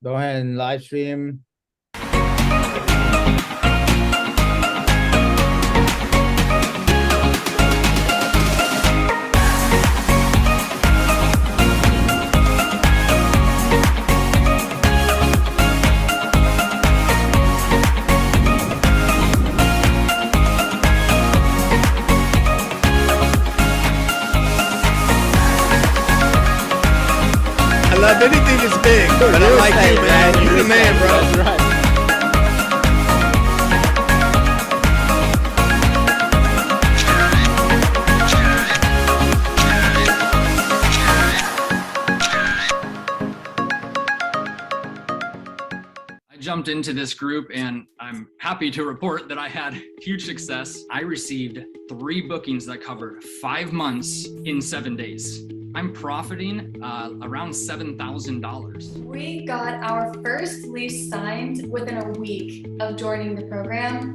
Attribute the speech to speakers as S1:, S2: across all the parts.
S1: Go ahead and live stream.
S2: I love anything that's big, but I like you, man. You're the man, bro.
S1: That's right.
S3: I jumped into this group and I'm happy to report that I had huge success. I received 3 bookings that covered 5 months in 7 days. I'm profiting around $7,000.
S4: We got our first lease signed within a week of joining the program.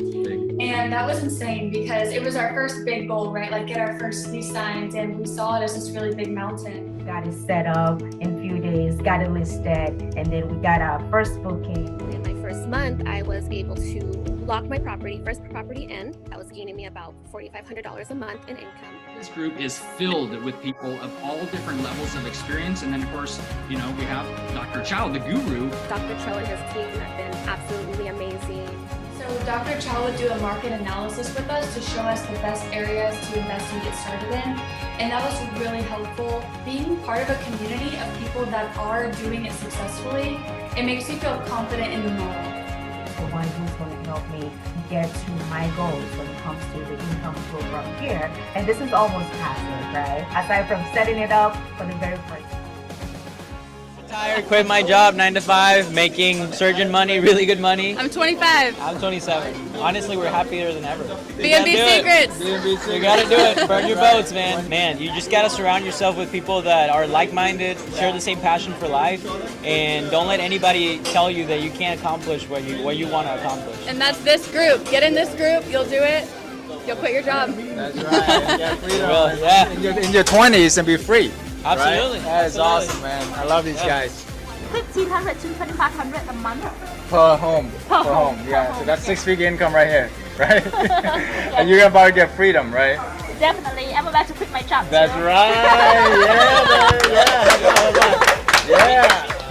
S4: And that was insane because it was our first big goal, right? Like get our first lease signed, and we saw it as this really big mountain.
S5: Got it set up in a few days, got it listed, and then we got our first booking.
S6: In my first month, I was able to lock my first property in. That was gaining me about $4,500 a month in income.
S3: This group is filled with people of all different levels of experience. And then of course, we have Dr. Chau, the guru.
S6: Dr. Chau and his team have been absolutely amazing.
S4: So Dr. Chau would do a market analysis with us to show us the best areas to invest and get started in. And that was really helpful. Being part of a community of people that are doing it successfully, it makes me feel confident in the model.
S5: The one who's going to help me get to my goals when it comes to the income flow from here. And this is almost passive, right? Aside from setting it up for the very first time.
S7: Retired, quit my job, 9 to 5, making surgeon money, really good money.
S8: I'm 25.
S7: I'm 27. Honestly, we're happier than ever.
S8: B&B Secrets.
S7: You gotta do it. Burn your boats, man. Man, you just gotta surround yourself with people that are like-minded, share the same passion for life, and don't let anybody tell you that you can't accomplish what you want to accomplish.
S8: And that's this group. Get in this group, you'll do it. You'll quit your job.
S1: That's right. Yeah, freedom.
S7: Well, yeah.
S1: In your 20s and be free.
S7: Absolutely.
S1: Right? That is
S7: Absolutely.
S1: awesome, man. I love these guys.
S5: 1,500 to 2,500 a month.
S1: Per home.
S5: Per home.
S1: Yeah, so that's 6-figure income right here, right? And you're about to get freedom, right?
S5: Definitely. I'm about to quit my job.
S1: That's right.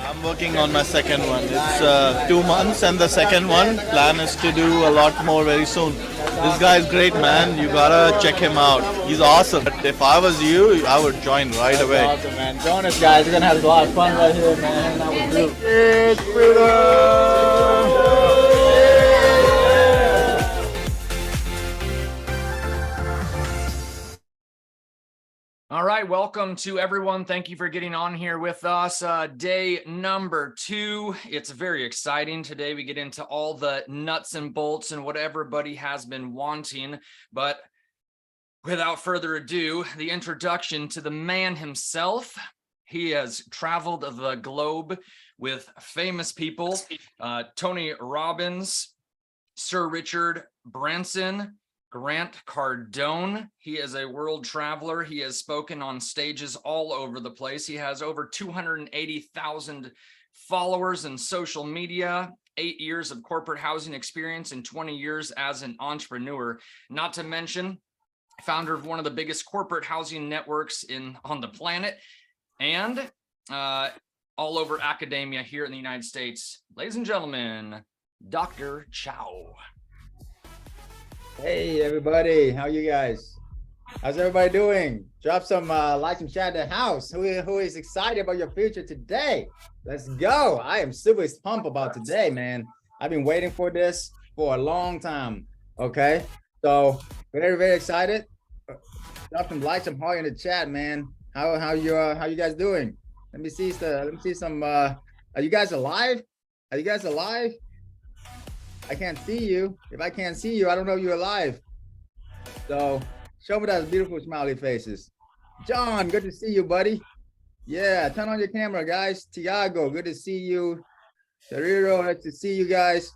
S2: I'm working on my second one. It's 2 months, and the second one plan is to do a lot more very soon. This guy is great, man. You gotta check him out. He's awesome. If I was you, I would join right away.
S1: Awesome, man. Join us, guys. We're gonna have a lot of fun right here, man. Hanging out with you. It's freedom.
S3: All right, welcome to everyone. Thank you for getting on here with us. Day number 2. It's very exciting. Today we get into all the nuts and bolts and what everybody has been wanting. But without further ado, the introduction to the man himself. He has traveled the globe with famous people, Tony Robbins, Sir Richard Branson, Grant Cardone. He is a world traveler. He has spoken on stages all over the place. He has over 280,000 followers in social media, 8 years of corporate housing experience, and 20 years as an entrepreneur. Not to mention, founder of one of the biggest corporate housing networks on the planet, and all over academia here in the United States. Ladies and gentlemen, Dr. Chau.
S1: Hey, everybody. How you guys? How's everybody doing? Drop some likes and chat in the house. Who is excited about your future today? Let's go. I am super pumped about today, man. I've been waiting for this for a long time. Okay, so very, very excited. Drop some likes, some heart in the chat, man. How you guys doing? Let me see some. Are you guys alive? Are you guys alive? I can't see you. If I can't see you, I don't know you're alive. So show me those beautiful smiley faces. John, good to see you, buddy. Yeah, turn on your camera, guys. Tiago, good to see you. Tariro, nice to see you guys.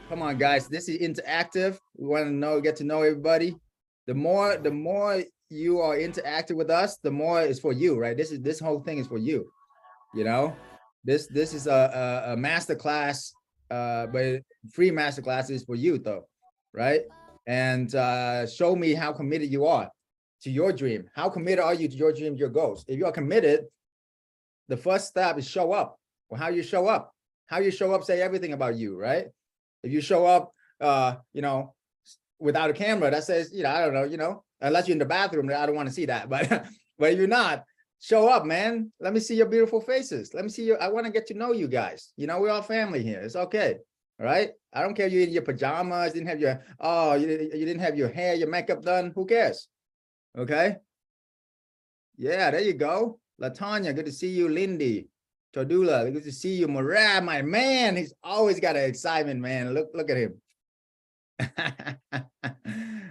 S1: Come on, guys. This is interactive. We want to get to know everybody. The more you are interactive with us, the more it's for you, right? This whole thing is for you. You know, This is a master class, but free master classes for you though, right? And show me how committed you are to your dream. How committed are you to your dream, your goals? If you are committed, the first step is show up. Well, how you show up? How you show up say everything about you, right? If you show up, you know, without a camera, that says, you know, I don't know, you know, unless you're in the bathroom, I don't want to see that. But but if you're not, show up, man. Let me see your beautiful faces. Let me see you. I want to get to know you guys. You know, we're all family here. It's okay. All right. I don't care if you're in your pajamas, didn't have your, oh, you didn't have your hair, your makeup done. Who cares? Okay. Yeah, there you go. Latanya, good to see you. Lindy, Todula, good to see you. Murad, my man. He's always got an excitement, man. Look at him.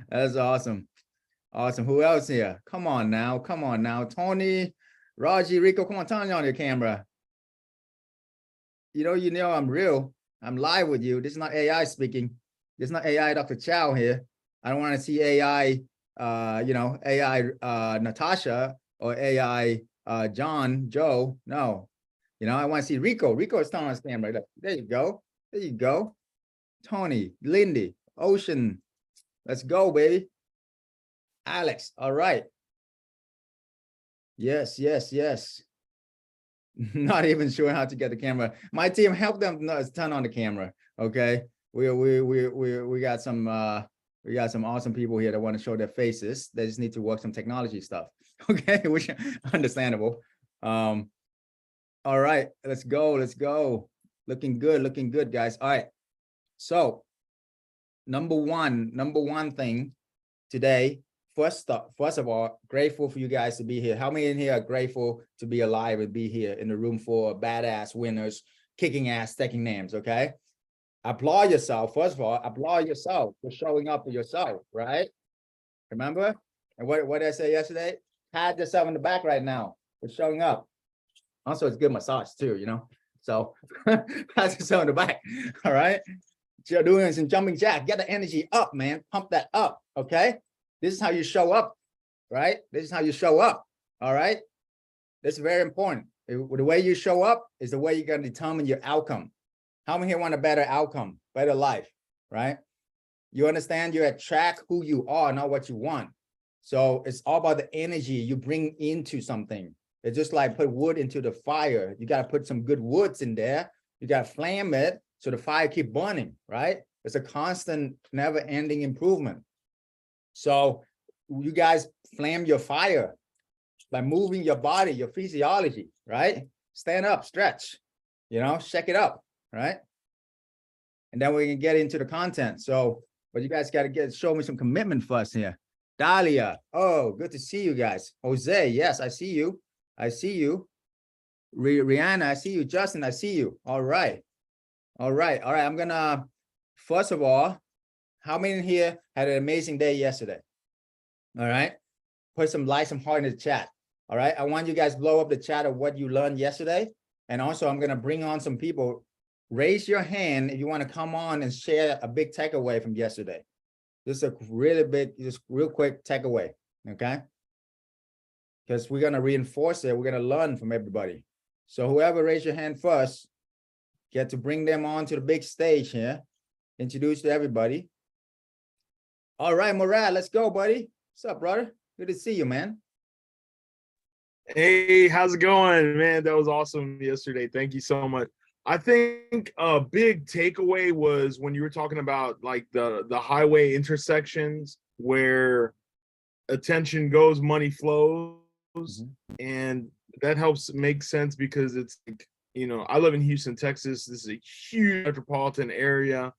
S1: That's awesome. Awesome. Who else here? Come on now. Come on now. Tony, Raji, Rico, come on, turn on your camera. You know I'm real. I'm live with you. This is not AI speaking. This is not AI Dr. Chau here. I don't want to see AI, you know, AI Natasha or AI John, Joe. No. You know, I want to see Rico. Rico is turning on his camera. There you go. There you go. Tony, Lindy, Ocean. Let's go, baby. Alex, all right. Yes, yes, yes. Not even sure how to get the camera. My team helped them turn on the camera. Okay, we got some awesome people here that want to show their faces. They just need to work some technology stuff. Okay, which understandable. All right, let's go. Let's go. Looking good, guys. All right. So number one thing today. First of all, grateful for you guys to be here. How many in here are grateful to be alive and be here in the room for badass winners, kicking ass, taking names, okay? Applaud yourself. First of all, applaud yourself for showing up for yourself, right? Remember? And what did I say yesterday? Pat yourself in the back right now for showing up. Also, it's good massage too, you know? So pat yourself in the back, all right? You're doing some jumping jack. Get the energy up, man. Pump that up, okay? This is how you show up, right? This is how you show up, all right? This is very important. The way you show up is the way you're going to determine your outcome. How many here want a better outcome, better life, right? You understand you attract who you are, not what you want. So it's all about the energy you bring into something. It's just like put wood into the fire. You got to put some good woods in there. You got to flame it so the fire keep burning, right? It's a constant, never-ending improvement. So you guys flame your fire by moving your body, your physiology, right? Stand up, stretch, you know, shake it up, right? And then we can get into the content. So, but you guys got to show me some commitment first here. Dahlia, oh, good to see you guys. Jose, yes, I see you. I see you. Rihanna, I see you. Justin, I see you. All right. All right. All right. I'm gonna, first of all, how many in here had an amazing day yesterday? All right. Put some light, some heart in the chat. All right. I want you guys to blow up the chat of what you learned yesterday. And also I'm going to bring on some people. Raise your hand if you want to come on and share a big takeaway from yesterday. This is a really big, just real quick takeaway. Okay. Because we're going to reinforce it. We're going to learn from everybody. So whoever raised your hand first, get to bring them on to the big stage here. Introduce to everybody. All right, Murad, let's go, buddy. What's up, brother? Good to see you, man.
S9: Hey, how's it going, man? That was awesome yesterday. Thank you so much. I think a big takeaway was when you were talking about like the highway intersections where attention goes, money flows. Mm-hmm. And that helps make sense because it's like, you know, I live in Houston, Texas. This is a huge metropolitan area.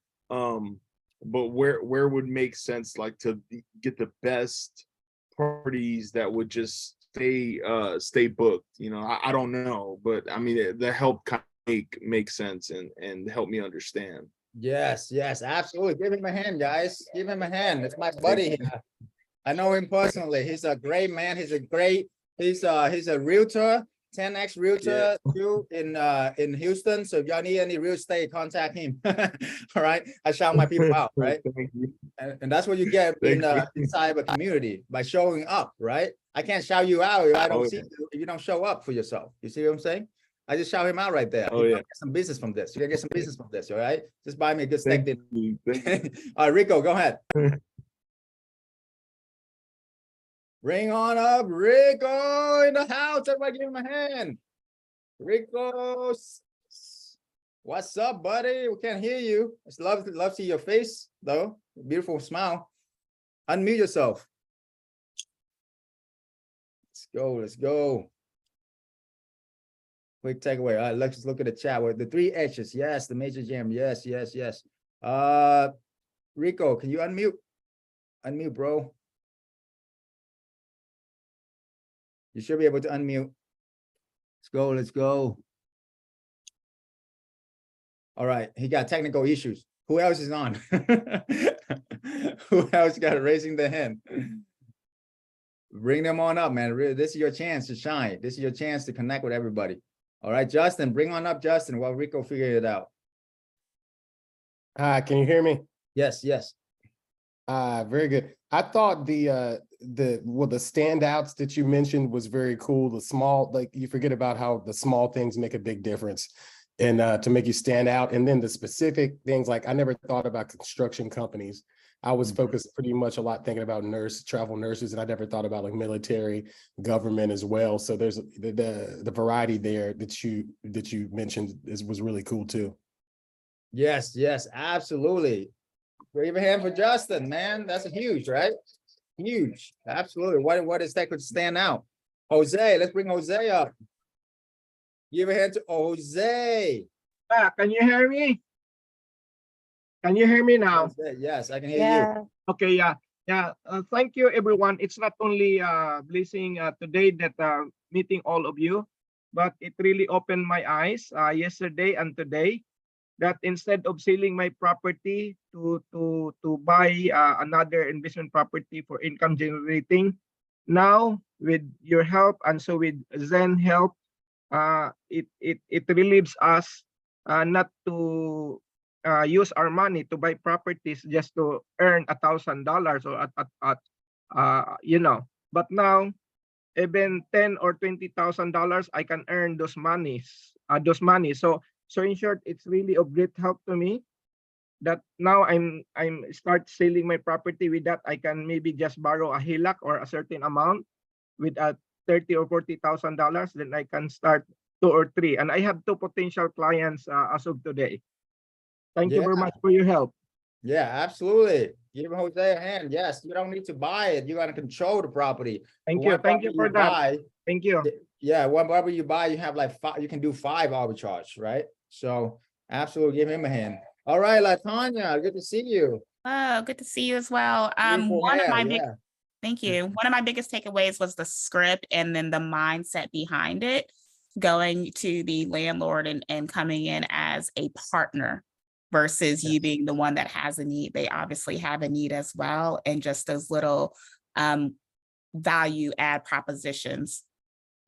S9: But where would make sense, like to get the best parties that would just stay booked? You know, I don't know, but I mean that helped kind of make sense and help me understand.
S1: Yes, absolutely. Give him a hand, guys. Give him a hand. It's my buddy here. I know him personally. He's a great man. He's a realtor. 10X realtor too in Houston. So if y'all need any real estate, contact him. All right. I shout my people out, right? And that's what you get inside of a community by showing up, right? I can't shout you out if I don't see you, if you don't show up for yourself. You see what I'm saying? I just shout him out right there.
S9: Oh,
S1: You're
S9: yeah.
S1: gonna get some business from this. You're gonna get some business from this, all right? Just buy me a good steak
S9: Thank
S1: dinner.
S9: you. Thank you.
S1: All right, Rico, go ahead. Bring on up Rico in the house. Everybody give him a hand. Rico, what's up, buddy? We can't hear you. It's love to see your face, though. Beautiful smile. Unmute yourself. Let's go. Let's go. Quick takeaway. All right, let's just look at the chat with the 3 H's. Yes, the major jam. Yes, yes, yes. Rico, can you unmute? Unmute, bro. You should be able to unmute. Let's go. Let's go. All right, he got technical issues. Who else is on? Who else got raising their hand? Bring them on up, man. Really, this is your chance to shine. This is your chance to connect with everybody. All right, Justin, bring on up Justin while Rico figure it out.
S10: Can you hear me?
S1: Yes, yes.
S10: Very good. I thought the standouts that you mentioned was very cool. The small, like you forget about how the small things make a big difference and to make you stand out. And then the specific things, like I never thought about construction companies. I was focused pretty much a lot thinking about travel nurses, and I never thought about like military, government as well. So there's the variety there that you mentioned was really cool too.
S1: Yes, yes, absolutely. Wave a hand for Justin, man. That's huge, right? Huge. Absolutely. What is that could stand out? Jose, let's bring Jose up. Give a hand to Jose.
S11: Can you hear me? Can you hear me now?
S1: Jose, yes, I can hear you.
S11: Okay, yeah. Thank you, everyone. It's not only blessing today that meeting all of you, but it really opened my eyes yesterday and today that instead of selling my property to buy another investment property for income generating, now with your help and so with Zen help, it relieves us not to use our money to buy properties just to earn $1,000 or but now even $10,000 or $20,000 I can earn those money. So in short, it's really of great help to me that now I'm start selling my property. With that, I can maybe just borrow a HELOC or a certain amount with a $30,000 or $40,000. Then I can start 2 or 3, and I have 2 potential clients as of today. Thank you very much for your help.
S1: Yeah, absolutely. Give Jose a hand. Yes, you don't need to buy it. You got to control the property.
S11: Thank you for that. Thank you.
S1: Yeah, whatever you buy, you have like 5. You can do 5 arbitrage, right? So absolutely, give him a hand. All right, LaTanya, good to see you.
S12: Oh, good to see you as well. Thank you. One of my biggest takeaways was the script and then the mindset behind it, going to the landlord and coming in as a partner versus you being the one that has a need. They obviously have a need as well, and just those little value add propositions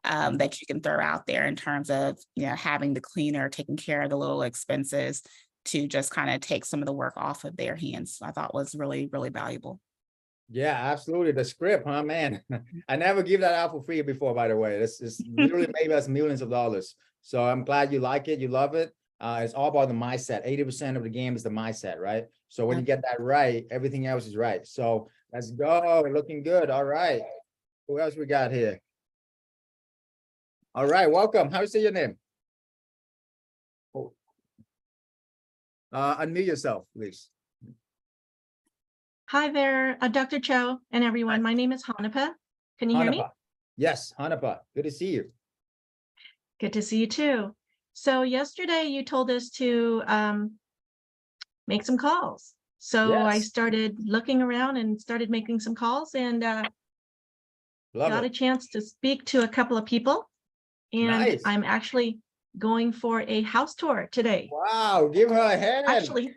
S12: that you can throw out there in terms of, having the cleaner taking care of the little expenses to just kind of take some of the work off of their hands. I thought was really, really valuable.
S1: Yeah, absolutely. The script, huh, man? I never give that out for free before, by the way. This is literally made us millions of dollars. So I'm glad you like it. You love it. It's all about the mindset. 80% of the game is the mindset, right? So when you get that right, everything else is right. So let's go. Looking good. All right. Who else we got here? All right. Welcome. How do you say your name? Unmute yourself, please.
S13: Hi there, Dr. Chau and everyone. My name is Hanapa. Can you hear me?
S1: Yes, Hanapa. Good to see you.
S13: Good to see you too. So yesterday you told us to make some calls. So I started looking around and started making some calls and got a chance to speak to a couple of people. And I'm actually going for a house tour today.
S1: Wow, give her a hand.
S13: Actually,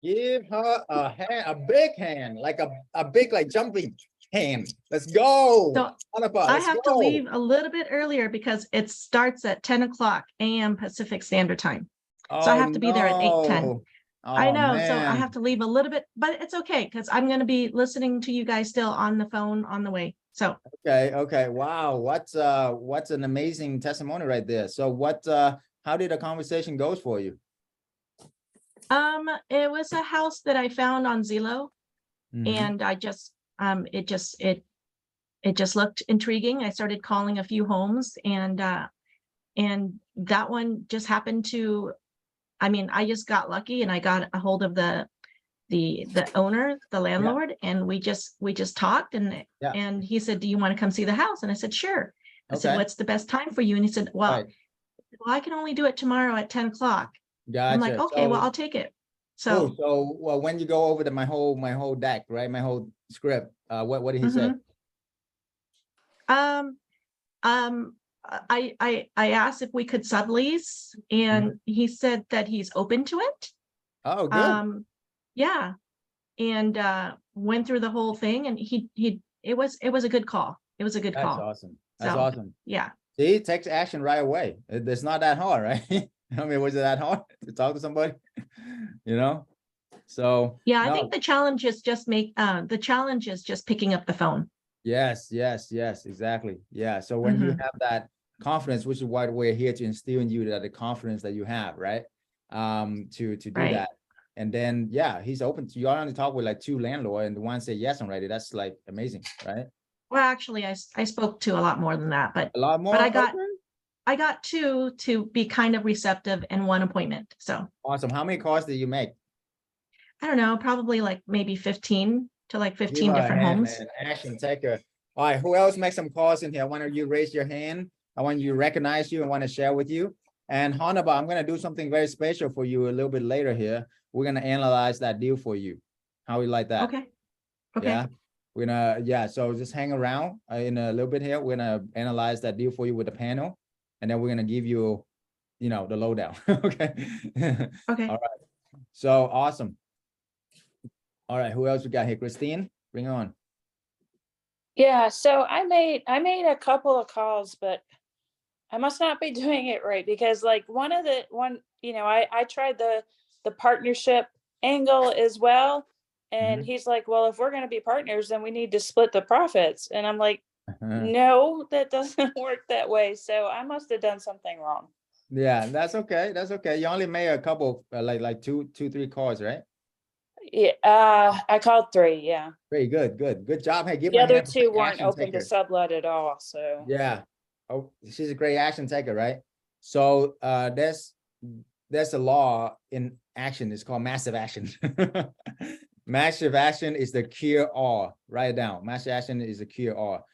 S1: give her a hand, a big hand, like a big, like jumping hand. Let's go.
S13: So I have to leave a little bit earlier because it starts at 10 o'clock a.m. Pacific Standard Time. So I have to be there at 8:10. I know, so I have to leave a little bit, but it's okay because I'm going to be listening to you guys still on the phone on the way. So
S1: okay. Wow, what's an amazing testimony right there. So how did the conversation goes for you?
S13: it was a house that I found on Zillow, and I just it just looked intriguing. I started calling a few homes, and that one just happened to, I mean, I just got lucky and I got a hold of the owner, the landlord, and we just talked, and he said, "Do you want to come see the house?" And I said, "Sure." I said, "What's the best time for you?" And he said, well, I can only do it tomorrow at 10 o'clock.
S1: Gotcha.
S13: I'm like, okay, well, I'll take it. So,
S1: well, when you go over my whole deck, right, my whole script, what did he say?
S13: I asked if we could sublease, and he said that he's open to it.
S1: Oh, good.
S13: Yeah, and went through the whole thing, and it was a good call. It was a good call.
S1: That's awesome. That's awesome.
S13: Yeah.
S1: See, it takes action right away. It's not that hard, right? I mean, was it that hard to talk to somebody? You know? So
S13: yeah, I think the challenge is just picking up the phone.
S1: Yes, exactly. Yeah. So when you have that confidence, which is why we're here to instill in you that the confidence that you have, right? To do that. And then he's open to, you only talk with like 2 landlords, and the one say yes already. That's like amazing, right?
S13: Well, actually, I spoke to a lot more than that, but
S1: a lot more.
S13: But I got 2 to be kind of receptive and 1 appointment. So
S1: awesome. How many calls did you make?
S13: I don't know, probably like maybe 15 to like 15 different homes.
S1: Action taker. All right, who else make some calls in here? Why don't you raise your hand? I want you to recognize you and want to share with you. And Hanaba, I'm going to do something very special for you a little bit later here. We're going to analyze that deal for you. How you like that?
S13: Okay.
S1: Yeah. We're gonna, so just hang around in a little bit here. We're gonna analyze that deal for you with the panel, and then we're gonna give you, the lowdown. Okay.
S13: Okay.
S1: All right. So awesome. All right. Who else we got here? Christine, bring it on.
S14: Yeah. So I made a couple of calls, but I must not be doing it right, because like I tried the partnership angle as well. And he's like, well, if we're going to be partners, then we need to split the profits. And I'm like, no, that doesn't work that way. So I must have done something wrong.
S1: Yeah, that's okay. That's okay. You only made a couple, like two, 3 calls, right?
S14: Yeah. I called 3. Yeah.
S1: Very good. Good job. Hey, give
S14: the
S1: my
S14: other
S1: hand
S14: 2 weren't open
S1: taker.
S14: to sublet at all. So
S1: yeah. Oh, she's a great action taker, right? So there's a law in action. It's called massive action. Massive action is the cure all. Write it down. Massive action is the cure all.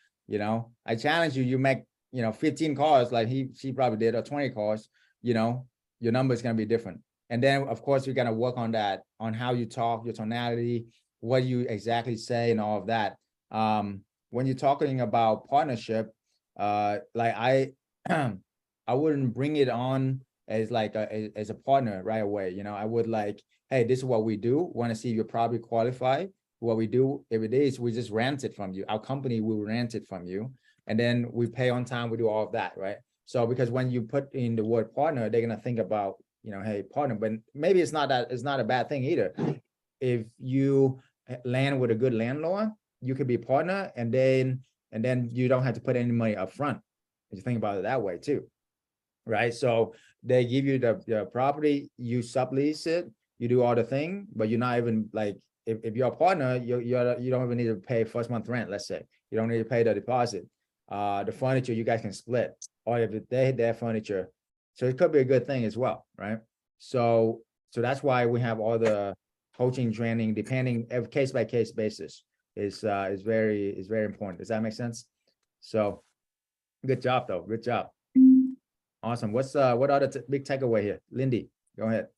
S1: I challenge you. You make 15 calls like she probably did, or 20 calls. Your number is gonna be different. And then of course we're gonna work on that, on how you talk, your tonality, what you exactly say, and all of that. When you're talking about partnership, like I wouldn't bring it on as like as a partner right away. I would like, hey, this is what we do. Want to see if you're probably qualified. What we do, if it is, we just rent it from you. Our company will rent it from you, and then we pay on time. We do all of that, right? So because when you put in the word partner, they're gonna think about, hey, partner. But maybe it's not a bad thing either. If you land with a good landlord, you could be partner, and then you don't have to put any money up front. If you think about it that way too, right? So they give you the property, you sublease it, you do all the thing, but you're not even like, if you're a partner, you don't even need to pay first month rent. Let's say you don't need to pay the deposit. The furniture you guys can split, or if they their furniture, so it could be a good thing as well, right? So that's why we have all the coaching training, depending case by case basis, is very important. Does that make sense? So good job though. Good job. Awesome. What other big takeaway here? Lindy, go ahead.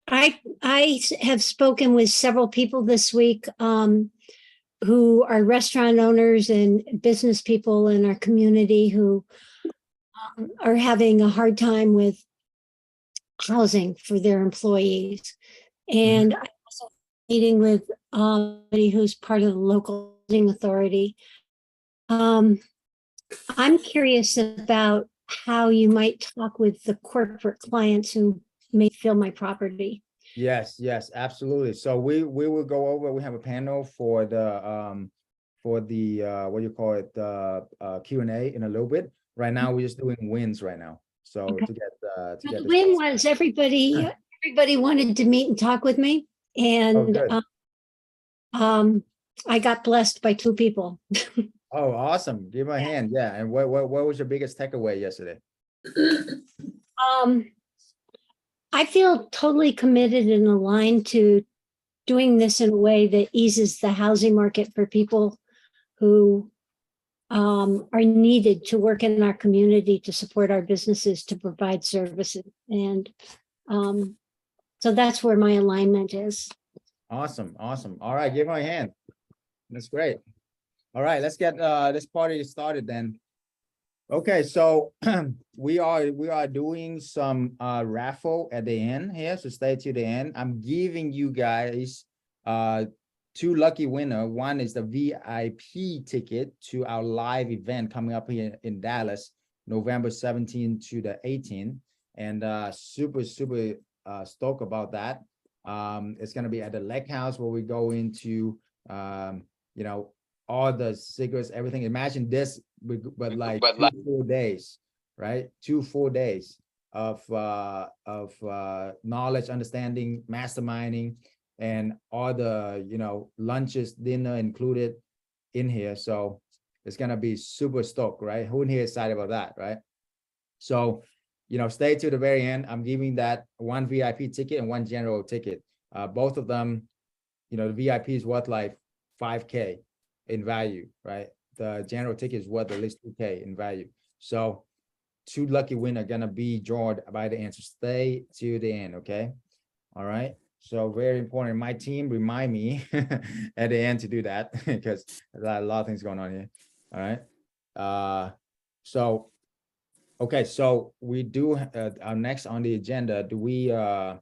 S15: I have spoken with several people this week who are restaurant owners and business people in our community who are having a hard time with housing for their employees. And I'm also meeting with somebody who's part of the local housing authority. I'm curious about how you might talk with the corporate clients who may fill my property.
S1: Yes, yes, absolutely. So we will go over, we have a panel for the what do you call it, the Q&A in a little bit. Right now, we're just doing wins right now. So
S15: Okay.
S1: to get
S15: The
S1: this.
S15: win was everybody wanted to meet and talk with me. And
S1: good.
S15: I got blessed by 2 people.
S1: Oh, awesome. Give him a hand. Yeah. And what was your biggest takeaway yesterday?
S15: I feel totally committed and aligned to doing this in a way that eases the housing market for people who are needed to work in our community, to support our businesses, to provide services. And so that's where my alignment is.
S1: Awesome. Awesome. All right. Give him a hand. That's great. All right. Let's get this party started then. Okay, so we are doing some raffle at the end here, so stay to the end. I'm giving you guys 2 lucky winner. One is the VIP ticket to our live event coming up here in Dallas, November 17th to the 18th, and super stoked about that. It's gonna be at the Lake House, where we go into you know, all the secrets, everything. Imagine this, but like 2 full days, right? 2 full days of knowledge, understanding, masterminding, and all the, you know, lunches, dinner included in here. So it's gonna be super stoked, right? Who in here is excited about that, right? So, you know, stay to the very end. I'm giving that 1 VIP ticket and 1 general ticket. Both of them, you know, the VIP is worth like $5K in value, right? The general ticket is worth at least $2K in value. So 2 lucky winners are gonna be drawn by the end. So stay to the end, okay? All right. So very important. My team remind me at the end to do that because there's a lot of things going on here. All right. So okay, so we do our next on the agenda. Do we all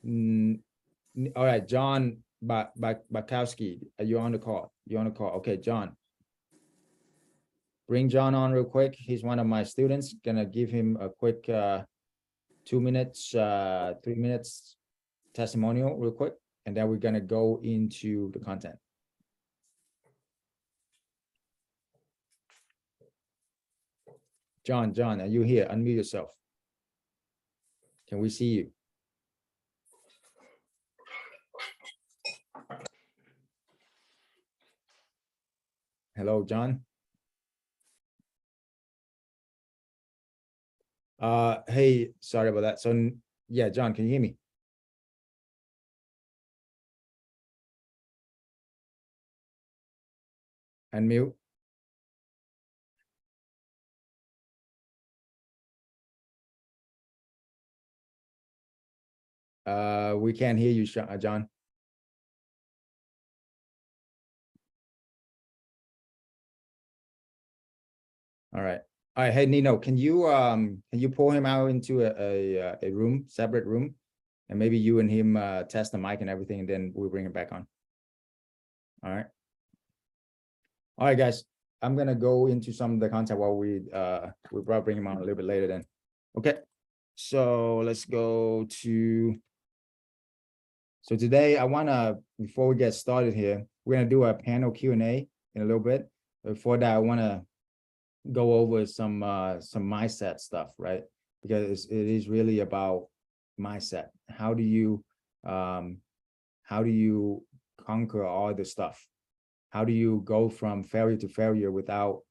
S1: right, John Bakowski, are you on the call? You're on the call. Okay, John. Bring John on real quick. He's one of my students. Gonna give him a quick 2 minutes, 3 minutes testimonial real quick, and then we're gonna go into the content. John, are you here? Unmute yourself. Can we see you? Hello, John. Hey, sorry about that. So yeah, John, can you hear me? Unmute. We can't hear you, John. All right. All right. Hey, Nino, can you pull him out into a room, separate room, and maybe you and him test the mic and everything, and then we'll bring it back on. All right. All right, guys. I'm gonna go into some of the content while we probably bring him on a little bit later then. Okay. So let's go to. So today I wanna, before we get started here, we're gonna do a panel Q&A in a little bit. Before that, I wanna go over some mindset stuff, right? Because it is really about mindset. How do you conquer all the stuff? How do you go from failure to failure without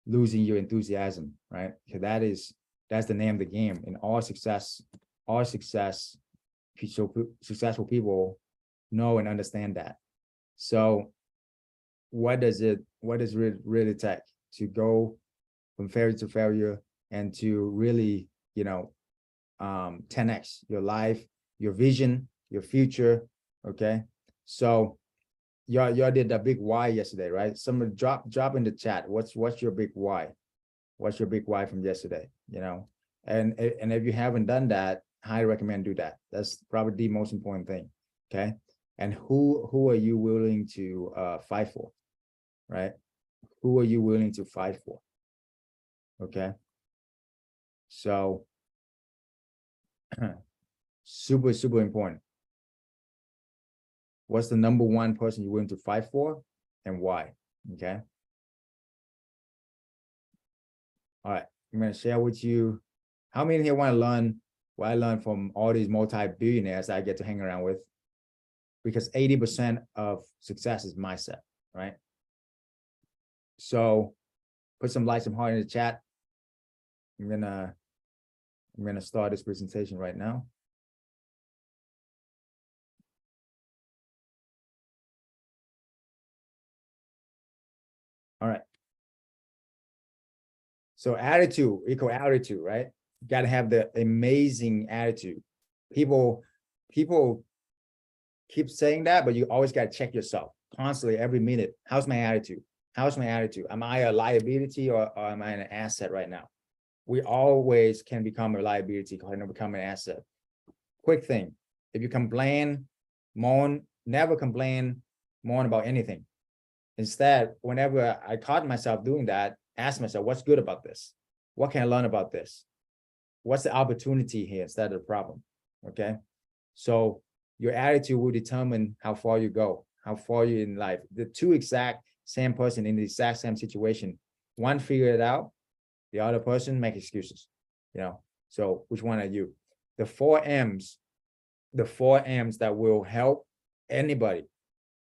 S1: losing your enthusiasm, right? Because that's the name of the game. In all success, successful people know and understand that. So what does it really take to go from failure to failure and to really, you know, 10x your life, your vision, your future? Okay. So y'all did a big why yesterday, right? Someone drop in the chat. What's your big why? What's your big why from yesterday? You know, and if you haven't done that, highly recommend do that. That's probably the most important thing. Okay. And who are you willing to fight for? Right? Who are you willing to fight for? Okay. So super important. What's the number one person you're willing to fight for and why? Okay. All right. I'm going to share with you how many here want to learn what I learned from all these multi-billionaires I get to hang around with, because 80% of success is mindset, right? So put some likes, some heart in the chat. I'm gonna start this presentation right now. All right. So attitude, equal attitude, right? You got to have the amazing attitude. People keep saying that, but you always got to check yourself constantly, every minute. How's my attitude? How's my attitude? Am I a liability or am I an asset right now? We always can become a liability, can become an asset. Quick thing, if you complain, moan, never complain, moan about anything. Instead, whenever I caught myself doing that, ask myself, what's good about this? What can I learn about this? What's the opportunity here instead of the problem? Okay. So your attitude will determine how far you go, how far you're in life. The two exact same person in the exact same situation, one figure it out, the other person make excuses, you know. So which one are you? The four M's that will help anybody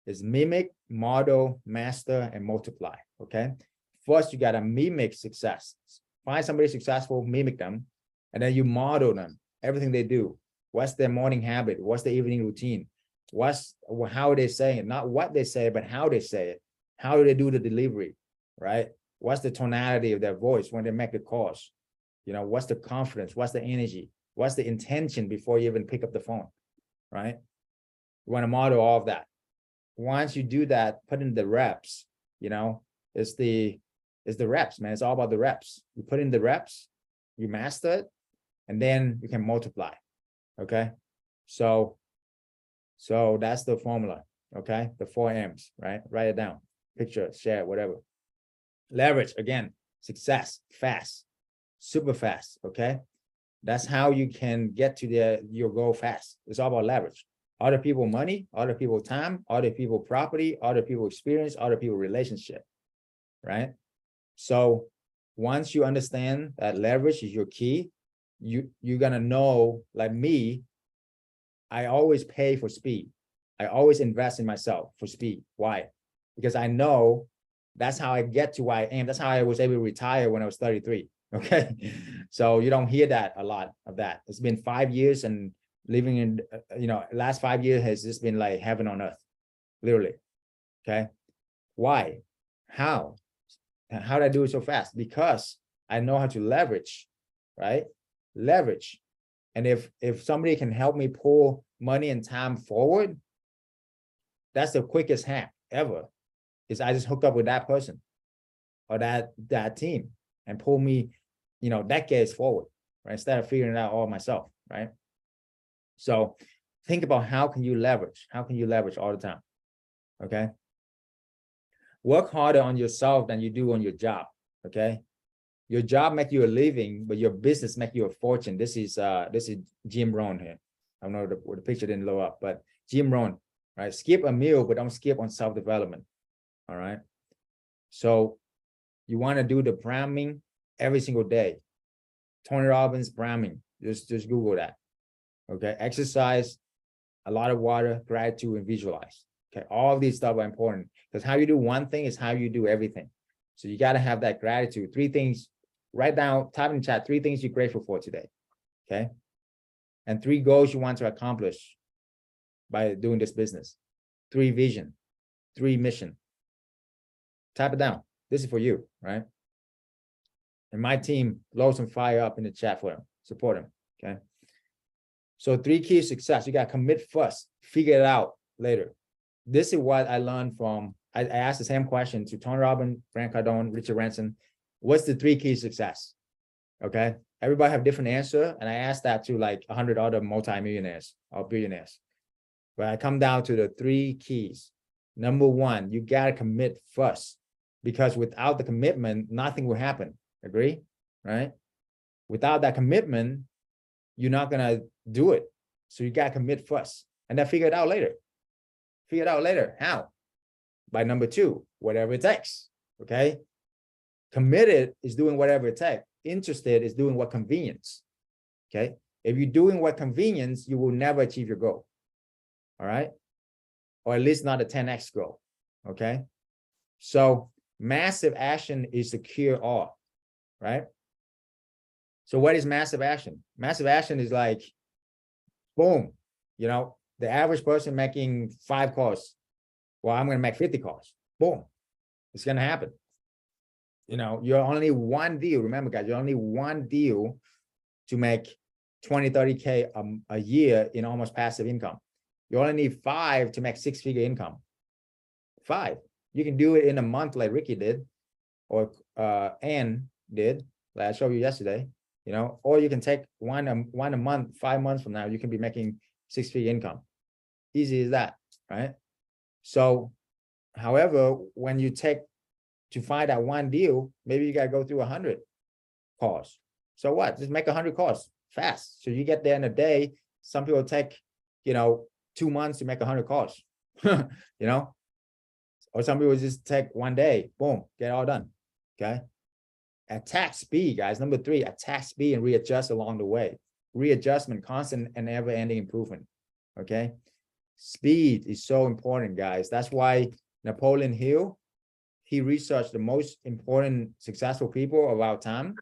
S1: is mimic, model, master, and multiply. Okay. First, you got to mimic success. Find somebody successful, mimic them, and then you model them, everything they do. What's their morning habit? What's their evening routine? How they say it? Not what they say, but how they say it. How do they do the delivery, right? What's the tonality of their voice when they make the calls? You know, what's the confidence? What's the energy? What's the intention before you even pick up the phone, right? You want to model all of that. Once you do that, put in the reps, you know, it's the reps, man. It's all about the reps. You put in the reps, you master it, and then you can multiply. Okay. So that's the formula. Okay. The 4 M's, right? Write it down, picture, share, whatever. Leverage, again, success, fast, super fast. Okay. That's how you can get to your goal fast. It's all about leverage. Other people money, other people time, other people property, other people experience, other people relationship, right? So once you understand that leverage is your key, you're gonna know, like me, I always pay for speed. I always invest in myself for speed. Why? Because I know that's how I get to where I am. That's how I was able to retire when I was 33. Okay. So you don't hear that a lot of that. It's been 5 years, and living in, last 5 years has just been like heaven on earth, literally. Okay. Why? How did I do it so fast? Because I know how to leverage, right? Leverage. And if somebody can help me pull money and time forward, that's the quickest hack ever. Is I just hook up with that person or that team and pull me, decades forward, right? Instead of figuring it out all myself, right? So think about how can you leverage? How can you leverage all the time? Okay. Work harder on yourself than you do on your job. Okay. Your job make you a living, but your business make you a fortune. This is Jim Rohn here. I don't know the picture didn't blow up, but Jim Rohn, right? Skip a meal, but don't skip on self-development. All right. So you want to do the Brahming every single day. Tony Robbins Brahming. Just Google that. Okay. Exercise, a lot of water, gratitude, and visualize. Okay. All of these stuff are important because how you do one thing is how you do everything. So you got to have that gratitude. 3 things, write down, type in chat, 3 things you're grateful for today. Okay. And 3 goals you want to accomplish by doing this business. 3 vision, 3 mission. Type it down. This is for you, right? And my team, blow some fire up in the chat for them, support them. Okay. So 3 keys to success. You got to commit first, figure it out later. This is what I learned from, I asked the same question to Tony Robbins, Grant Cardone, Richard Branson. What's the 3 keys to success? Okay. Everybody have different answer. And I asked that to like 100 other multimillionaires or billionaires. But I come down to the 3 keys. Number 1, you got to commit first, because without the commitment, nothing will happen. Agree? Right? Without that commitment, you're not going to do it. So you got to commit first and then figure it out later. Figure it out later. How? By number 2, whatever it takes. Okay. Committed is doing whatever it takes. Interested is doing what convenience. Okay. If you're doing what convenience, you will never achieve your goal. All right. Or at least not a 10x goal. Okay. So massive action is the cure all. Right. So what is massive action? Massive action is like, boom, you know, the average person making 5 calls. Well, I'm going to make 50 calls. Boom. It's going to happen. You know, you're only one deal. Remember, guys, you're only one deal to make 20, 30K a year in almost passive income. You only need 5 to make 6-figure income. 5. You can do it in a month like Ricky did, or Ann did, like I showed you yesterday, you know, or you can take one a month, 5 months from now, you can be making 6-figure income. Easy as that, right? So, however, when you take to find that one deal, maybe you got to go through 100 calls. So what? Just make 100 calls fast. So you get there in a day. Some people take, you know, 2 months to make 100 calls, you know, or some people just take 1 day, boom, get it all done. Okay. Attack speed, guys. Number 3, attack speed and readjust along the way. Readjustment, constant and ever-ending improvement. Okay. Speed is so important, guys. That's why Napoleon Hill, he researched the most important successful people of our time,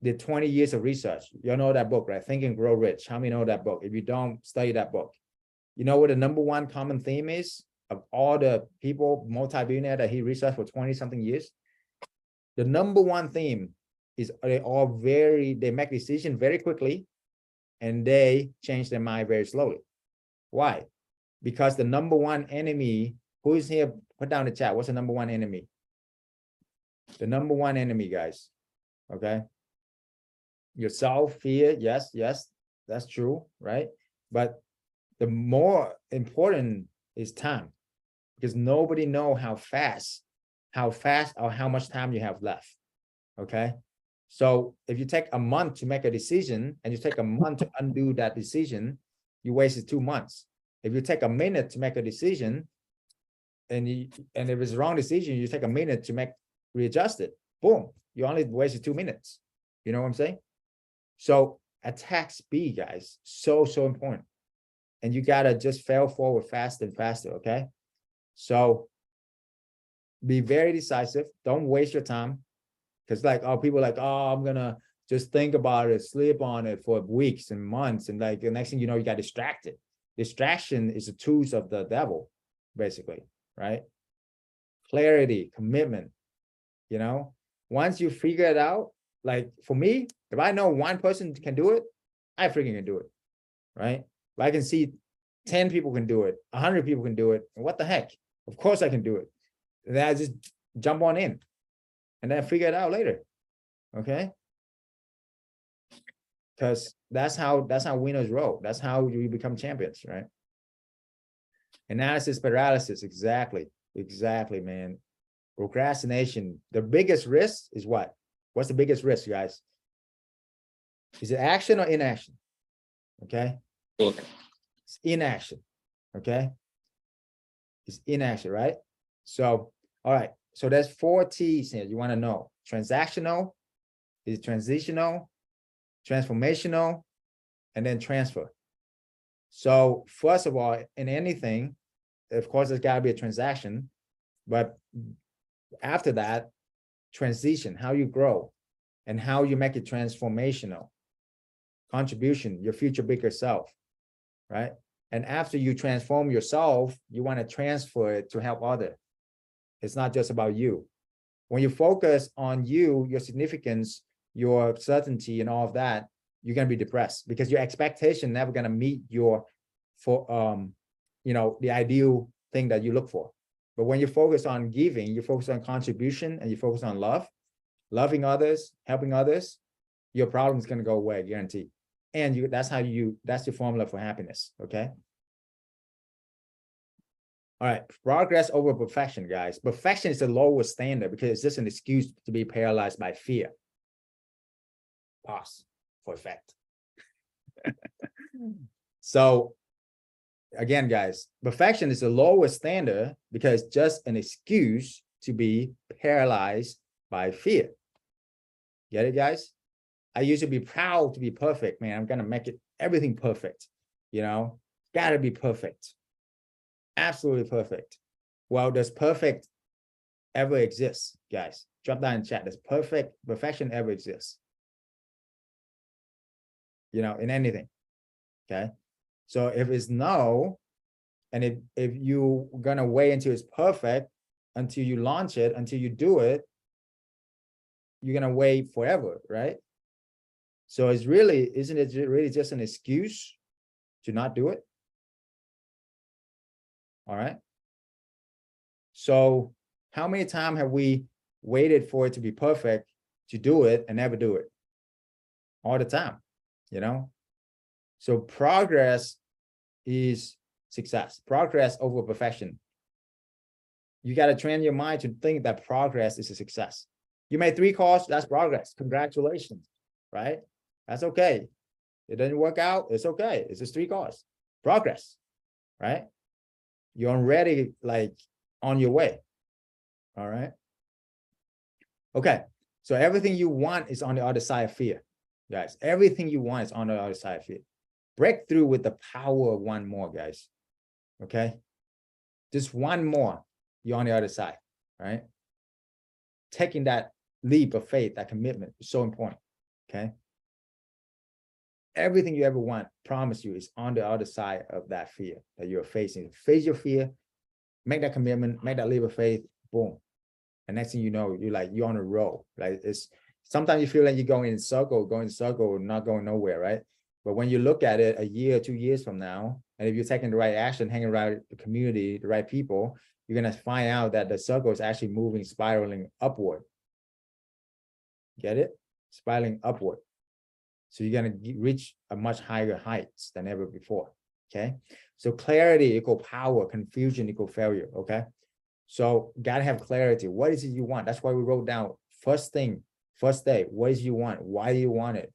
S1: did 20 years of research. You know that book, right? Think and Grow Rich. How many know that book? If you don't, study that book. You know what the number 1 common theme is of all the people, multi-billionaire that he researched for 20 something years? The number 1 theme is they make decisions very quickly and they change their mind very slowly. Why? Because the number 1 enemy, who is here? Put down the chat. What's the number 1 enemy? The number 1 enemy, guys. Okay. Yourself, fear. Yes, that's true, right? But the more important is time, because nobody knows how fast or how much time you have left. Okay. So if you take a month to make a decision and you take a month to undo that decision, you wasted 2 months. If you take a minute to make a decision and if it's the wrong decision, you take a minute to readjust it. Boom. You only wasted 2 minutes. You know what I'm saying? So attack speed, guys, so important. And you gotta just fail forward faster and faster. Okay. So be very decisive. Don't waste your time. Because people are like, oh, I'm gonna just think about it, sleep on it for weeks and months. And like the next thing you know, you got distracted. Distraction is the tools of the devil, basically, right? Clarity, commitment, you know, once you figure it out, like for me, if I know 1 person can do it, I freaking can do it, right? If I can see 10 people can do it, 100 people can do it, what the heck? Of course I can do it. And then I just jump on in and then figure it out later, okay? Because that's how winners roll. That's how you become champions, right? Analysis paralysis, exactly, man. Procrastination. The biggest risk is what? What's the biggest risk, guys? Is it action or inaction? Okay. It's inaction. Okay. It's inaction, right? So, all right. So there's 4 T's here you want to know. Transactional, is transitional, transformational, and then transfer. So first of all, in anything, of course, there's got to be a transaction, but after that, transition, how you grow and how you make it transformational. Contribution, your future bigger self, right? And after you transform yourself, you want to transfer it to help others. It's not just about you. When you focus on you, your significance, your certainty and all of that, you're going to be depressed because your expectation never going to meet your, the ideal thing that you look for. But when you focus on giving, you focus on contribution and you focus on love, loving others, helping others, your problem is going to go away, guaranteed. And that's your formula for happiness. Okay. All right. Progress over perfection, guys. Perfection is the lowest standard because it's just an excuse to be paralyzed by fear. Pause for effect. So again, guys, perfection is the lowest standard because it's just an excuse to be paralyzed by fear. Get it, guys? I used to be proud to be perfect, man. I'm gonna make it everything perfect, you know, gotta be perfect. Absolutely perfect. Well, does perfect ever exist, guys? Drop down in chat. Does perfection ever exist? You know, in anything. Okay. So if it's no, and if you're gonna wait until it's perfect, until you launch it, until you do it, you're gonna wait forever, right? So it's really, isn't it really just an excuse to not do it? All right. So how many times have we waited for it to be perfect to do it and never do it? All the time, you know? So progress is success. Progress over perfection. You got to train your mind to think that progress is a success. You made 3 calls, that's progress. Congratulations, right? That's okay. It didn't work out, it's okay. It's just 3 calls. Progress, right? You're already like on your way. All right. Okay. So everything you want is on the other side of fear, guys. Everything you want is on the other side of fear. Break through with the power of one more, guys. Okay. Just one more, you're on the other side, right? Taking that leap of faith, that commitment is so important. Okay. Everything you ever want, promise you, is on the other side of that fear that you're facing. Face your fear, make that commitment, make that leap of faith, boom. And next thing you know, you're on a roll. Like it's sometimes you feel like you're going in circle, not going nowhere, right? But when you look at it a year, 2 years from now, and if you're taking the right action, hanging around the community, the right people, you're gonna find out that the circle is actually moving, spiraling upward. Get it? Spiraling upward. So you're gonna reach a much higher heights than ever before. Okay. So clarity equal power, confusion equal failure. Okay. So gotta have clarity. What is it you want? That's why we wrote down first thing, first day. What is it you want? Why do you want it?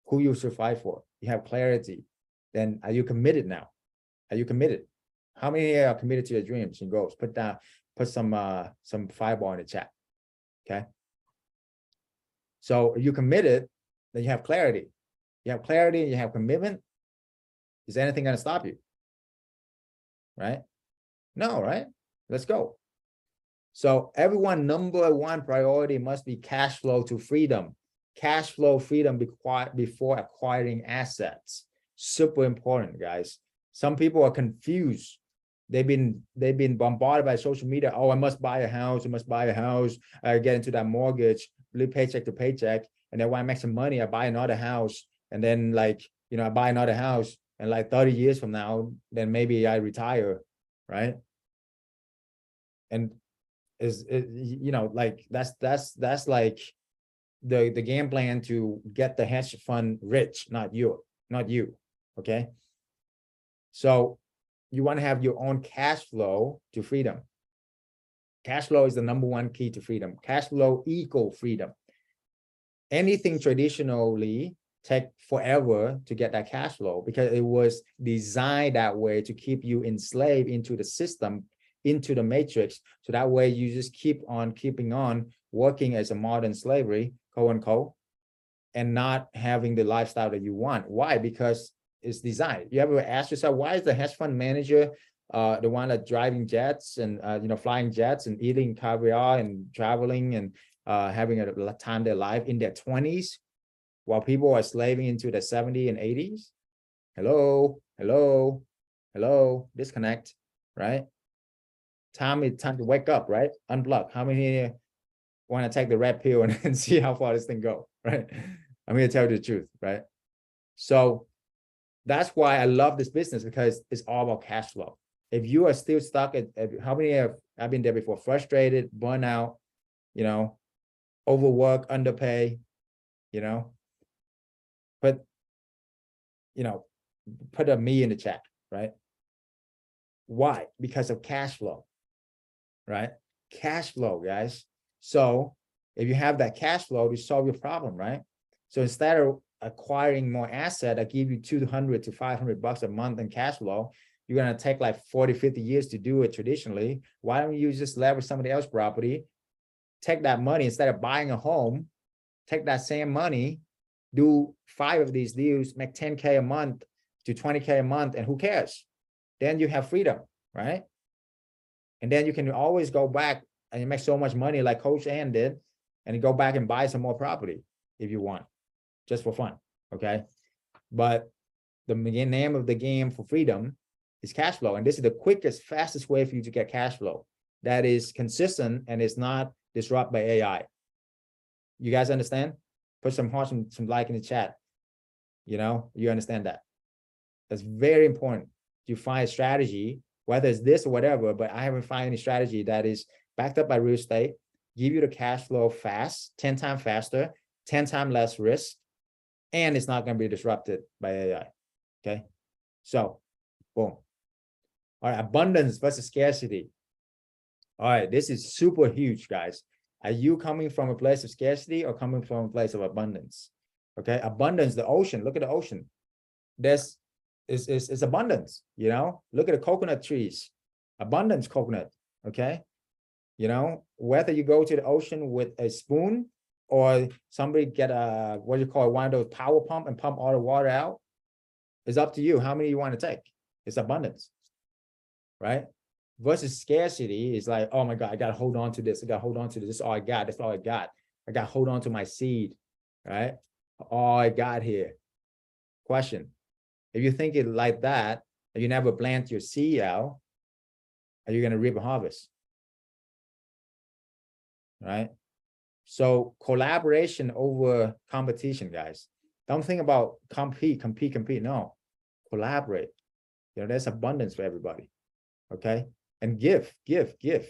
S1: Who you should fight for? You have clarity. Then are you committed now? Are you committed? How many are committed to your dreams and goals? Put some fireball in the chat. Okay. So if you're committed, then you have clarity. You have clarity and you have commitment. Is anything going to stop you? Right? No, right? Let's go. So everyone, number one priority must be cash flow to freedom. Cash flow freedom before acquiring assets. Super important, guys. Some people are confused. They've been bombarded by social media. Oh, I must buy a house. I must buy a house. I get into that mortgage, live paycheck to paycheck. And then when I make some money, I buy another house. And then I buy another house. And like 30 years from now, then maybe I retire, right? And that's like the game plan to get the hedge fund rich, not you. Okay. So you want to have your own cash flow to freedom. Cash flow is the number one key to freedom. Cash flow equal freedom. Anything traditionally take forever to get that cash flow because it was designed that way to keep you enslaved into the system, into the matrix. So that way you just keep on keeping on working as a modern slavery, quote unquote, and not having the lifestyle that you want. Why? Because it's designed. You ever ask yourself, why is the hedge fund manager the one that's driving jets and flying jets and eating caviar and traveling and having a time of their life in their 20s while people are slaving into their 70s and 80s? Hello, disconnect, right? Time to wake up, right? Unplug. How many want to take the red pill and see how far this thing go, right? I'm here to tell you the truth, right? So that's why I love this business, because it's all about cash flow. If you are still stuck at how many I've been there before, frustrated, burnout, overwork, underpay, put a me in the chat, right? Why? Because of cash flow, right? Cash flow, guys. So if you have that cash flow, you solve your problem, right? So instead of acquiring more asset that give you $200 to $500 a month in cash flow, you're going to take like 40, 50 years to do it traditionally. Why don't you just leverage somebody else's property, take that money instead of buying a home, take that same money, do 5 of these deals, make 10K a month to 20K a month, and who cares? Then you have freedom, right? And then you can always go back and you make so much money like Coach Ann did, and you go back and buy some more property if you want, just for fun, okay? But the name of the game for freedom is cash flow. And this is the quickest, fastest way for you to get cash flow that is consistent and is not disrupted by AI. You guys understand? Put some hearts and some like in the chat. You know, you understand that. That's very important. You find a strategy, whether it's this or whatever, but I haven't found any strategy that is backed up by real estate, give you the cash flow fast, 10 times faster, 10 times less risk, and it's not going to be disrupted by AI. Okay. So, boom. All right. Abundance versus scarcity. All right. This is super huge, guys. Are you coming from a place of scarcity or coming from a place of abundance? Okay. Abundance, the ocean. Look at the ocean. There's is abundance, you know, look at the coconut trees, abundance coconut. Okay. You know, whether you go to the ocean with a spoon or somebody get a, what do you call it, one of those power pump and pump all the water out, it's up to you how many you want to take. It's abundance, right? Versus scarcity is like, oh my God, I got to hold on to this. I got to hold on to this. This is all I got. That's all I got. I got to hold on to my seed, right? All I got here. Question. If you think it like that, and you never plant your seed out, are you going to reap a harvest? Right? So collaboration over competition, guys. Don't think about compete. No, collaborate. You know, there's abundance for everybody. Okay. And give. Because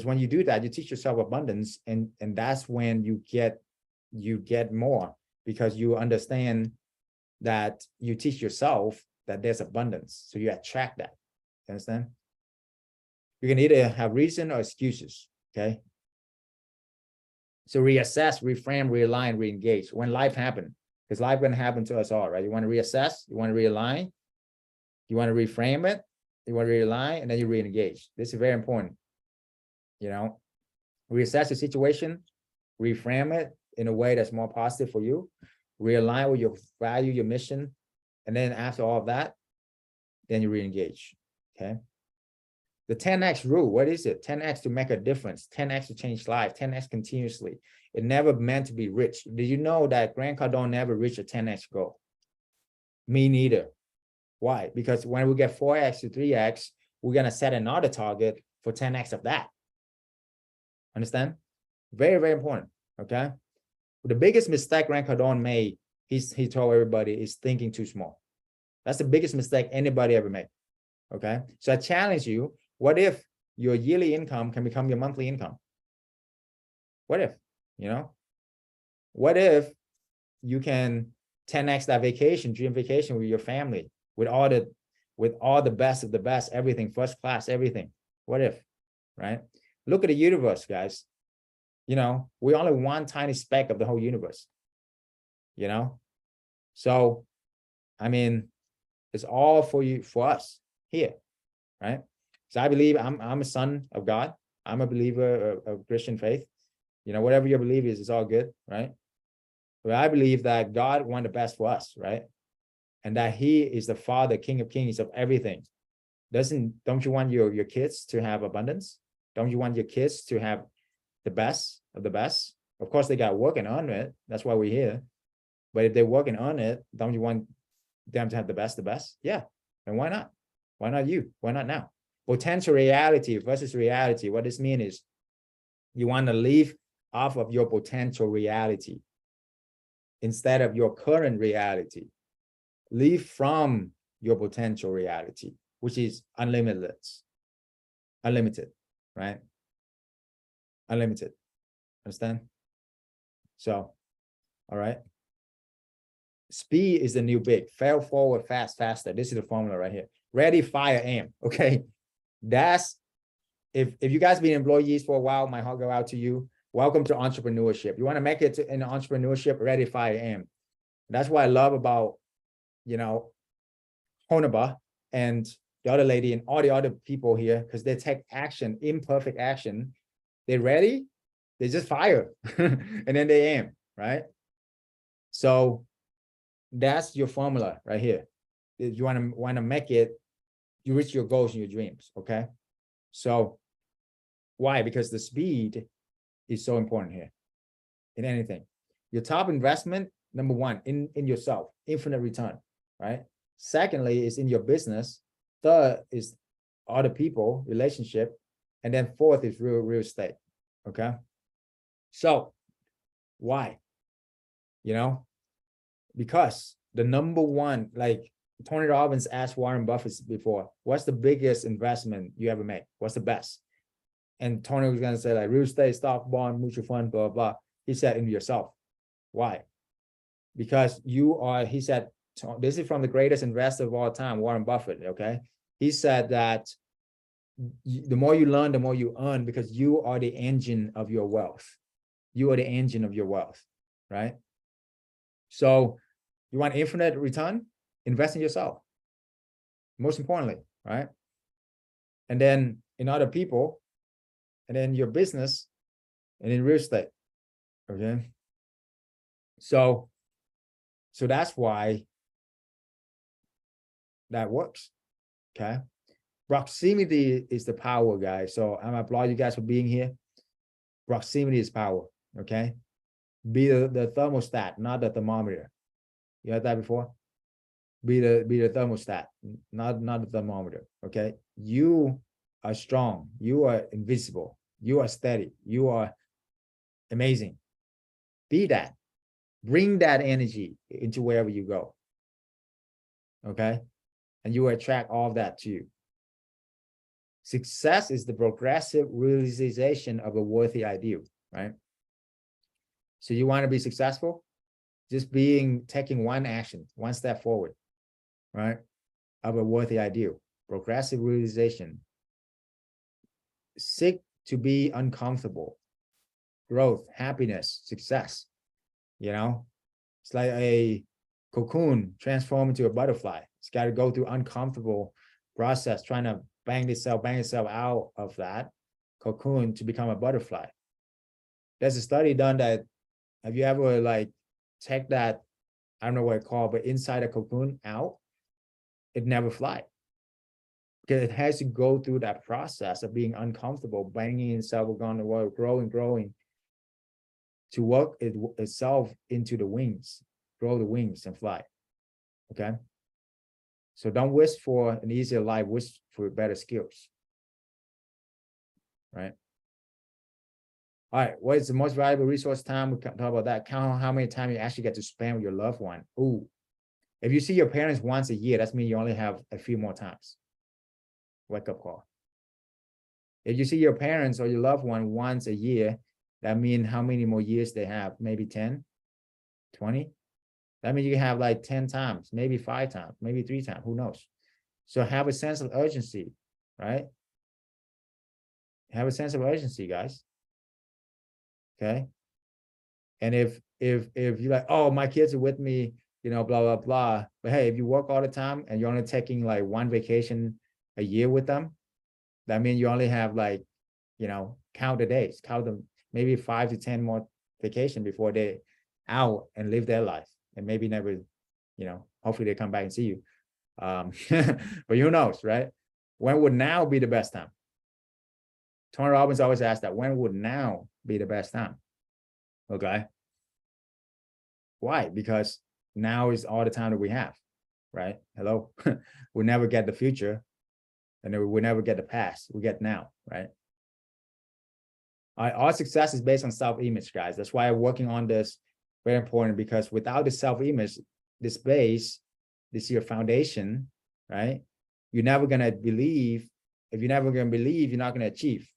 S1: when you do that, you teach yourself abundance, and that's when you get more, because you understand that you teach yourself that there's abundance. So you attract that. You understand? You can either have reason or excuses. Okay. So reassess, reframe, realign, reengage when life happens, because life going to happen to us all, right? You want to reassess, you want to realign, you want to reframe it, you want to realign, and then you reengage. This is very important. You know, reassess the situation, reframe it in a way that's more positive for you, realign with your value, your mission, and then after all of that, then you reengage. Okay. The 10X rule, what is it? 10X to make a difference, 10X to change life, 10X continuously. It never meant to be rich. Did you know that Grant Cardone never reached a 10X goal? Me neither. Why? Because when we get 4X to 3X, we're going to set another target for 10X of that. Understand? Very, very important. Okay. The biggest mistake Grant Cardone made, he told everybody, is thinking too small. That's the biggest mistake anybody ever made. Okay. So I challenge you. What if your yearly income can become your monthly income? What if, you know, what if you can 10X that vacation, dream vacation with your family, with all the best of the best, everything, first class, everything. What if, right? Look at the universe, guys. You know, we're only one tiny speck of the whole universe, you know? So, I mean, it's all for you, for us here, right? So I believe I'm a son of God. I'm a believer of Christian faith. You know, whatever your belief is, it's all good, right? But I believe that God wanted the best for us, right? And that He is the Father, King of Kings of everything. Don't you want your kids to have abundance? Don't you want your kids to have the best of the best? Of course, they got working on it. That's why we're here. But if they're working on it, don't you want them to have the best? Yeah. And why not? Why not you? Why not now? Potential reality versus reality. What this means is you want to live off of your potential reality instead of your current reality. Live from your potential reality, which is unlimited, right? Unlimited. Understand? So, all right. Speed is the new big. Fail forward, fast, faster. This is the formula right here. Ready, fire, aim. Okay. That's, if you guys been employees for a while, my heart go out to you. Welcome to entrepreneurship. You want to make it in entrepreneurship, ready, fire, aim. That's what I love about, you know, Honaba, and the other lady and all the other people here, because they take action, imperfect action. They ready, they just fire and then they aim, right? So that's your formula right here. If you want to make it, you reach your goals and your dreams, okay? So why? Because the speed is so important here in anything. Your top investment, number one, in yourself, infinite return, right? Secondly, is in your business. Third is other people, relationship. And then fourth is real estate, okay? So why? You know, because the number one, like Tony Robbins asked Warren Buffett before, what's the biggest investment you ever made? What's the best? And Tony was gonna say like real estate, stock, bond, mutual fund, blah, blah. He said into yourself. Why? Because you are, he said, this is from the greatest investor of all time, Warren Buffett, okay? He said that the more you learn, the more you earn, because you are the engine of your wealth. You are the engine of your wealth, right? So you want infinite return? Invest in yourself. Most importantly, right? And then in other people, and then your business, and in real estate, okay? So that's why that works, okay? Proximity is the power, guys. So I'm applaud you guys for being here. Proximity is power, okay? Be the thermostat, not the thermometer. You heard that before? Be the thermostat, not the thermometer, okay? You are strong. You are invisible. You are steady. You are amazing. Be that. Bring that energy into wherever you go, okay? And you will attract all of that to you. Success is the progressive realization of a worthy ideal, right? So you want to be successful? Just taking one action, one step forward, right? Of a worthy ideal, progressive realization. Seek to be uncomfortable, growth, happiness, success, you know? It's like a cocoon transformed into a butterfly. It's got to go through uncomfortable process, trying to bang itself out of that cocoon to become a butterfly. There's a study done that, have you ever like take that, I don't know what it's called, but inside a cocoon out, it never fly. Because it has to go through that process of being uncomfortable, banging itself around the world, growing, to work itself into the wings, grow the wings and fly, okay? So don't wish for an easier life, wish for better skills, right? All right, what is the most valuable resource time? We can talk about that. Count how many times you actually get to spend with your loved one. Ooh, if you see your parents once a year, that means you only have a few more times. Wake up call. If you see your parents or your loved one once a year, that means how many more years they have? Maybe 10, 20? That means you have like 10 times, maybe 5 times, maybe 3 times, who knows? So have a sense of urgency, right? Have a sense of urgency, guys. Okay. And if you're like, oh, my kids are with me, you know, blah, blah, blah. But hey, if you work all the time and you're only taking like one vacation a year with them, that means you only have like, you know, count the days, count them, maybe 5 to 10 more vacation before they out and live their life. And maybe never, you know, hopefully they come back and see you. But who knows, right? When would now be the best time? Tony Robbins always asks that, when would now be the best time? Okay. Why? Because now is all the time that we have, right? Hello. We'll never get the future, and then we'll never get the past. We get now, right? Our success is based on self-image, guys. That's why I'm working on this. Very important, because without the self-image, this base, this is your foundation, right? You're never gonna believe. If you're never gonna believe, you're not gonna achieve,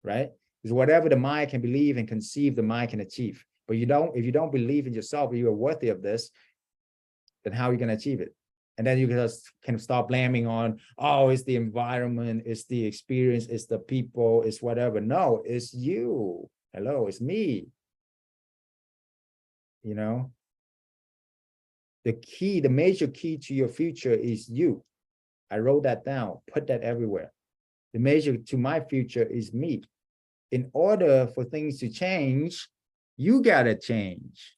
S1: right? Because whatever the mind can believe and conceive, the mind can achieve. But if you don't believe in yourself, you are worthy of this, then how are you gonna achieve it? And then you just can start blaming on, oh, it's the environment, it's the experience, it's the people, it's whatever. No, it's you. Hello, it's me. You know, the major key to your future is you. I wrote that down, put that everywhere. The measure to my future is me. In order for things to change, you gotta change.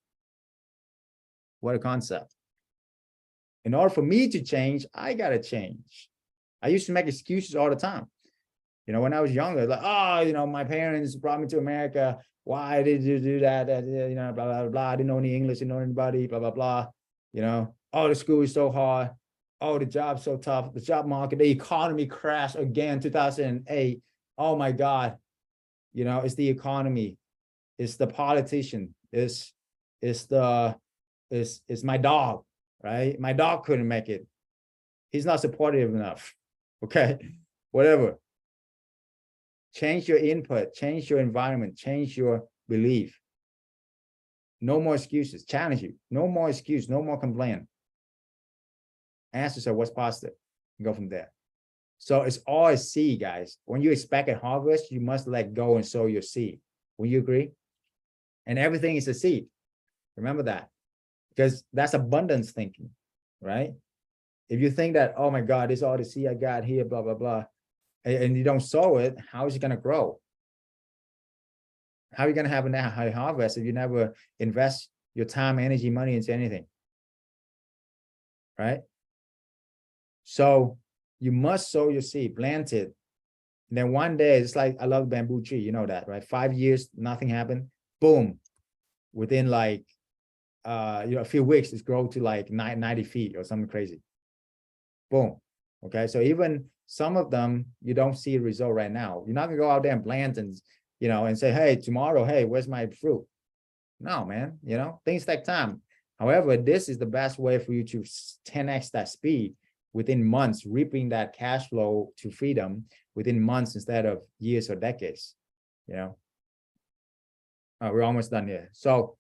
S1: What a concept. In order for me to change, I gotta change. I used to make excuses all the time. You know, when I was younger, like, oh, you know, my parents brought me to America. Why did you do that? You know, blah, blah, blah. I didn't know any English, didn't know anybody, blah, blah, blah. You know, oh, the school is so hard. Oh, the job's so tough. The job market, the economy crashed again, 2008. Oh my God. You know, it's the economy. It's the politician. It's my dog, right? My dog couldn't make it. He's not supportive enough. Okay, whatever. Change your input, change your environment, change your belief. No more excuses. Challenge you. No more excuse, no more complaint. Ask yourself what's positive and go from there. So it's all a seed, guys. When you expect a harvest, you must let go and sow your seed. Will you agree? And everything is a seed. Remember that, because that's abundance thinking, right? If you think that, oh my God, this is all the seed I got here, blah, blah, blah, and you don't sow it, how is it going to grow? How are you going to have a high harvest if you never invest your time, energy, money into anything? Right? So you must sow your seed, plant it. And then one day, it's like, I love bamboo tree, you know that, right? 5 years, nothing happened. Boom. Within like, a few weeks, it's grown to like 90 feet or something crazy. Boom. Okay. So even some of them, you don't see a result right now. You're not gonna go out there and plant and, and say, hey, tomorrow, hey, where's my fruit? No, man, things take time. However, this is the best way for you to 10x that speed within months, reaping that cash flow to freedom within months instead of years or decades. We're almost done here. So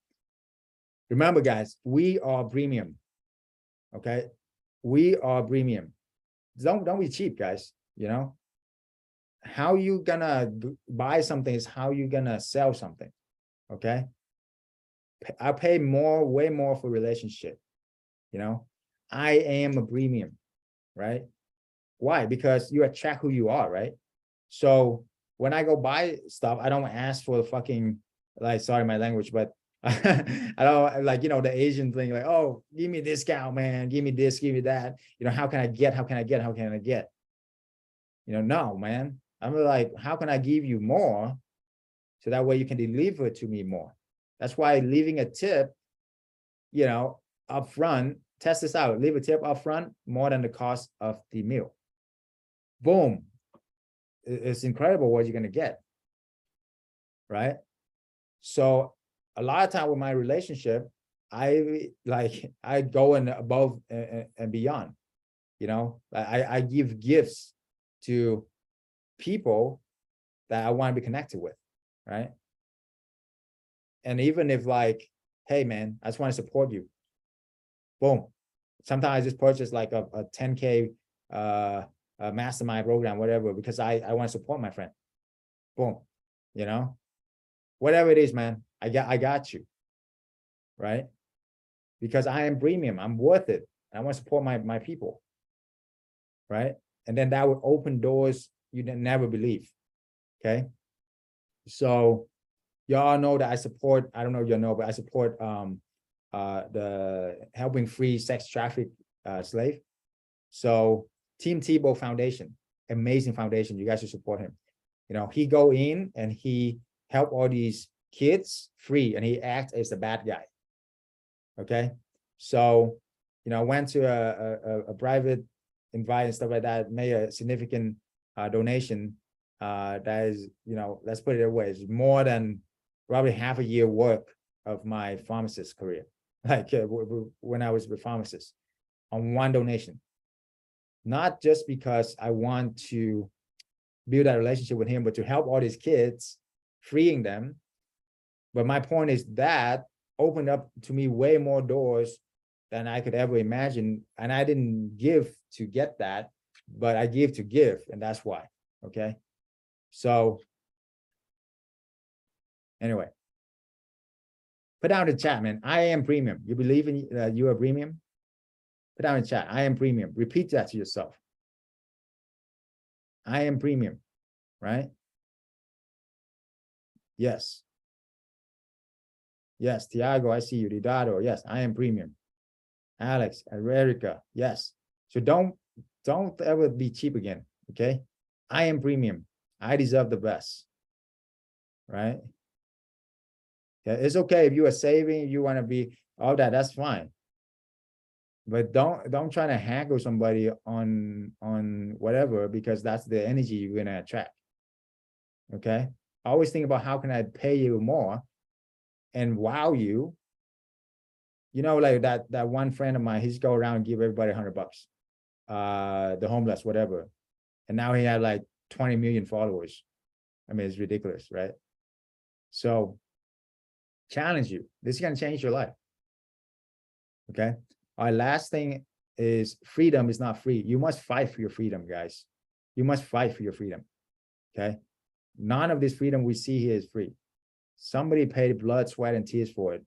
S1: remember, guys, we are premium. Okay, we are premium. Don't be cheap, guys. How you gonna buy something is how you gonna sell something. Okay, I pay more, way more for relationship. I am a premium, right? Why? Because you attract who you are, right? So when I go buy stuff, I don't ask for the fucking, like, sorry my language, but I don't like, the Asian thing, like, oh, give me a discount, man, give me this, give me that, how can I get, no, man. I'm like, how can I give you more so that way you can deliver to me more? That's why leaving a tip, up front, test this out, leave a tip up front more than the cost of the meal. Boom. It's incredible what you're going to get, right? So a lot of time with my relationship, I go in above and beyond. I give gifts to people that I want to be connected with, right? And even if like, hey man, I just want to support you. Boom. Sometimes I just purchase like a 10K mastermind program, whatever, because I want to support my friend. Boom. Whatever it is, man, I got you, right? Because I am premium, I'm worth it. I want to support my people, right? And then that would open doors you never believe. Okay. So y'all know that I support, I don't know if you know, but I support the helping free sex traffic slave. So Team Tebow Foundation, amazing foundation. You guys should support him. He go in and he help all these kids free, and he acts as the bad guy. Okay. So, I went to a private invite and stuff like that, made a significant donation. That is, let's put it away, it's more than probably half a year work of my pharmacist career. Like when I was a pharmacist, on one donation. Not just because I want to build that relationship with him, but to help all these kids, freeing them. But my point is that opened up to me way more doors than I could ever imagine. And I didn't give to get that, but I give to give. And that's why. Okay. So anyway, put down the chat, man. I am premium. You believe in you are premium? Put down in chat. I am premium. Repeat that to yourself. I am premium, right? Yes. Yes, Tiago, I see you. Didado, yes, I am premium. Alex, Erica, yes. So don't ever be cheap again, okay? I am premium. I deserve the best, right? Yeah, it's okay if you are saving, you want to be all that, that's fine. But don't try to haggle somebody on whatever, because that's the energy you're gonna attract. Okay. Always think about how can I pay you more and wow you. You know, like that one friend of mine, he's go around and give everybody $100, the homeless, whatever. And now he had like 20 million followers. I mean, it's ridiculous, right? So challenge you. This is gonna change your life. Okay. Our last thing is freedom is not free. You must fight for your freedom, guys. You must fight for your freedom. Okay. None of this freedom we see here is free. Somebody paid blood, sweat, and tears for it.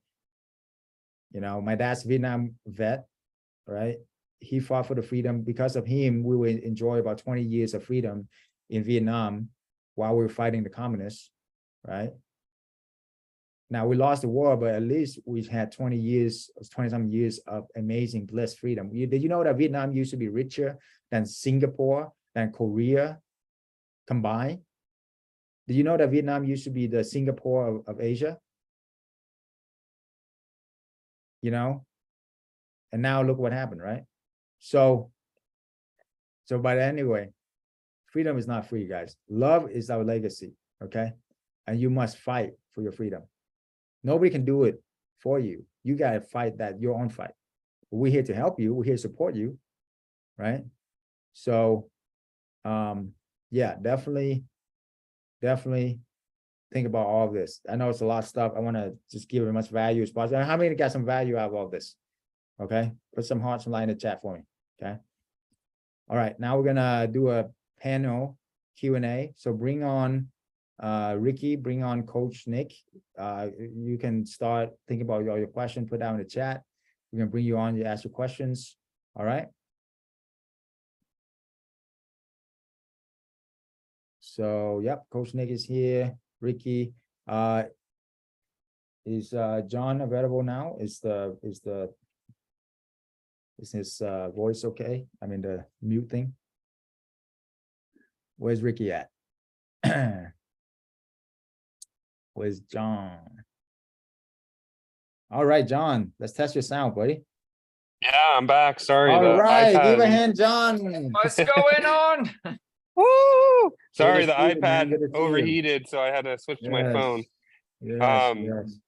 S1: You know, my dad's Vietnam vet, right? He fought for the freedom. Because of him, we will enjoy about 20 years of freedom in Vietnam while we were fighting the communists, right? Now we lost the war, but at least we had 20 some years of amazing bliss freedom. Did you know that Vietnam used to be richer than Singapore, than Korea combined? Did you know that Vietnam used to be the Singapore of Asia? You know, and now look what happened, right? So, but anyway, freedom is not free, guys. Love is our legacy, okay? And you must fight for your freedom. Nobody can do it for you. You got to fight that, your own fight. We're here to help you. We're here to support you, right? So, yeah, definitely think about all of this. I know it's a lot of stuff. I want to just give as much value as possible. How many got some value out of all this? Okay, put some hearts, some light in the chat for me. Okay. All right, now we're gonna do a panel Q&A. So bring on Ricky, bring on Coach Nick. You can start thinking about all your questions, put down in the chat. We're gonna bring you on, you ask your questions. All right. So, yep, Coach Nick is here. Ricky, is John available now? Is his voice okay? I mean, the mute thing. Where's Ricky at? Where's John? All right, John, let's test your sound, buddy.
S16: Yeah, I'm back. Sorry.
S1: All right, give a hand, John.
S3: What's going on?
S16: Woo! Sorry, the
S1: you,
S16: iPad overheated, so I had to switch to my phone.
S1: Yes.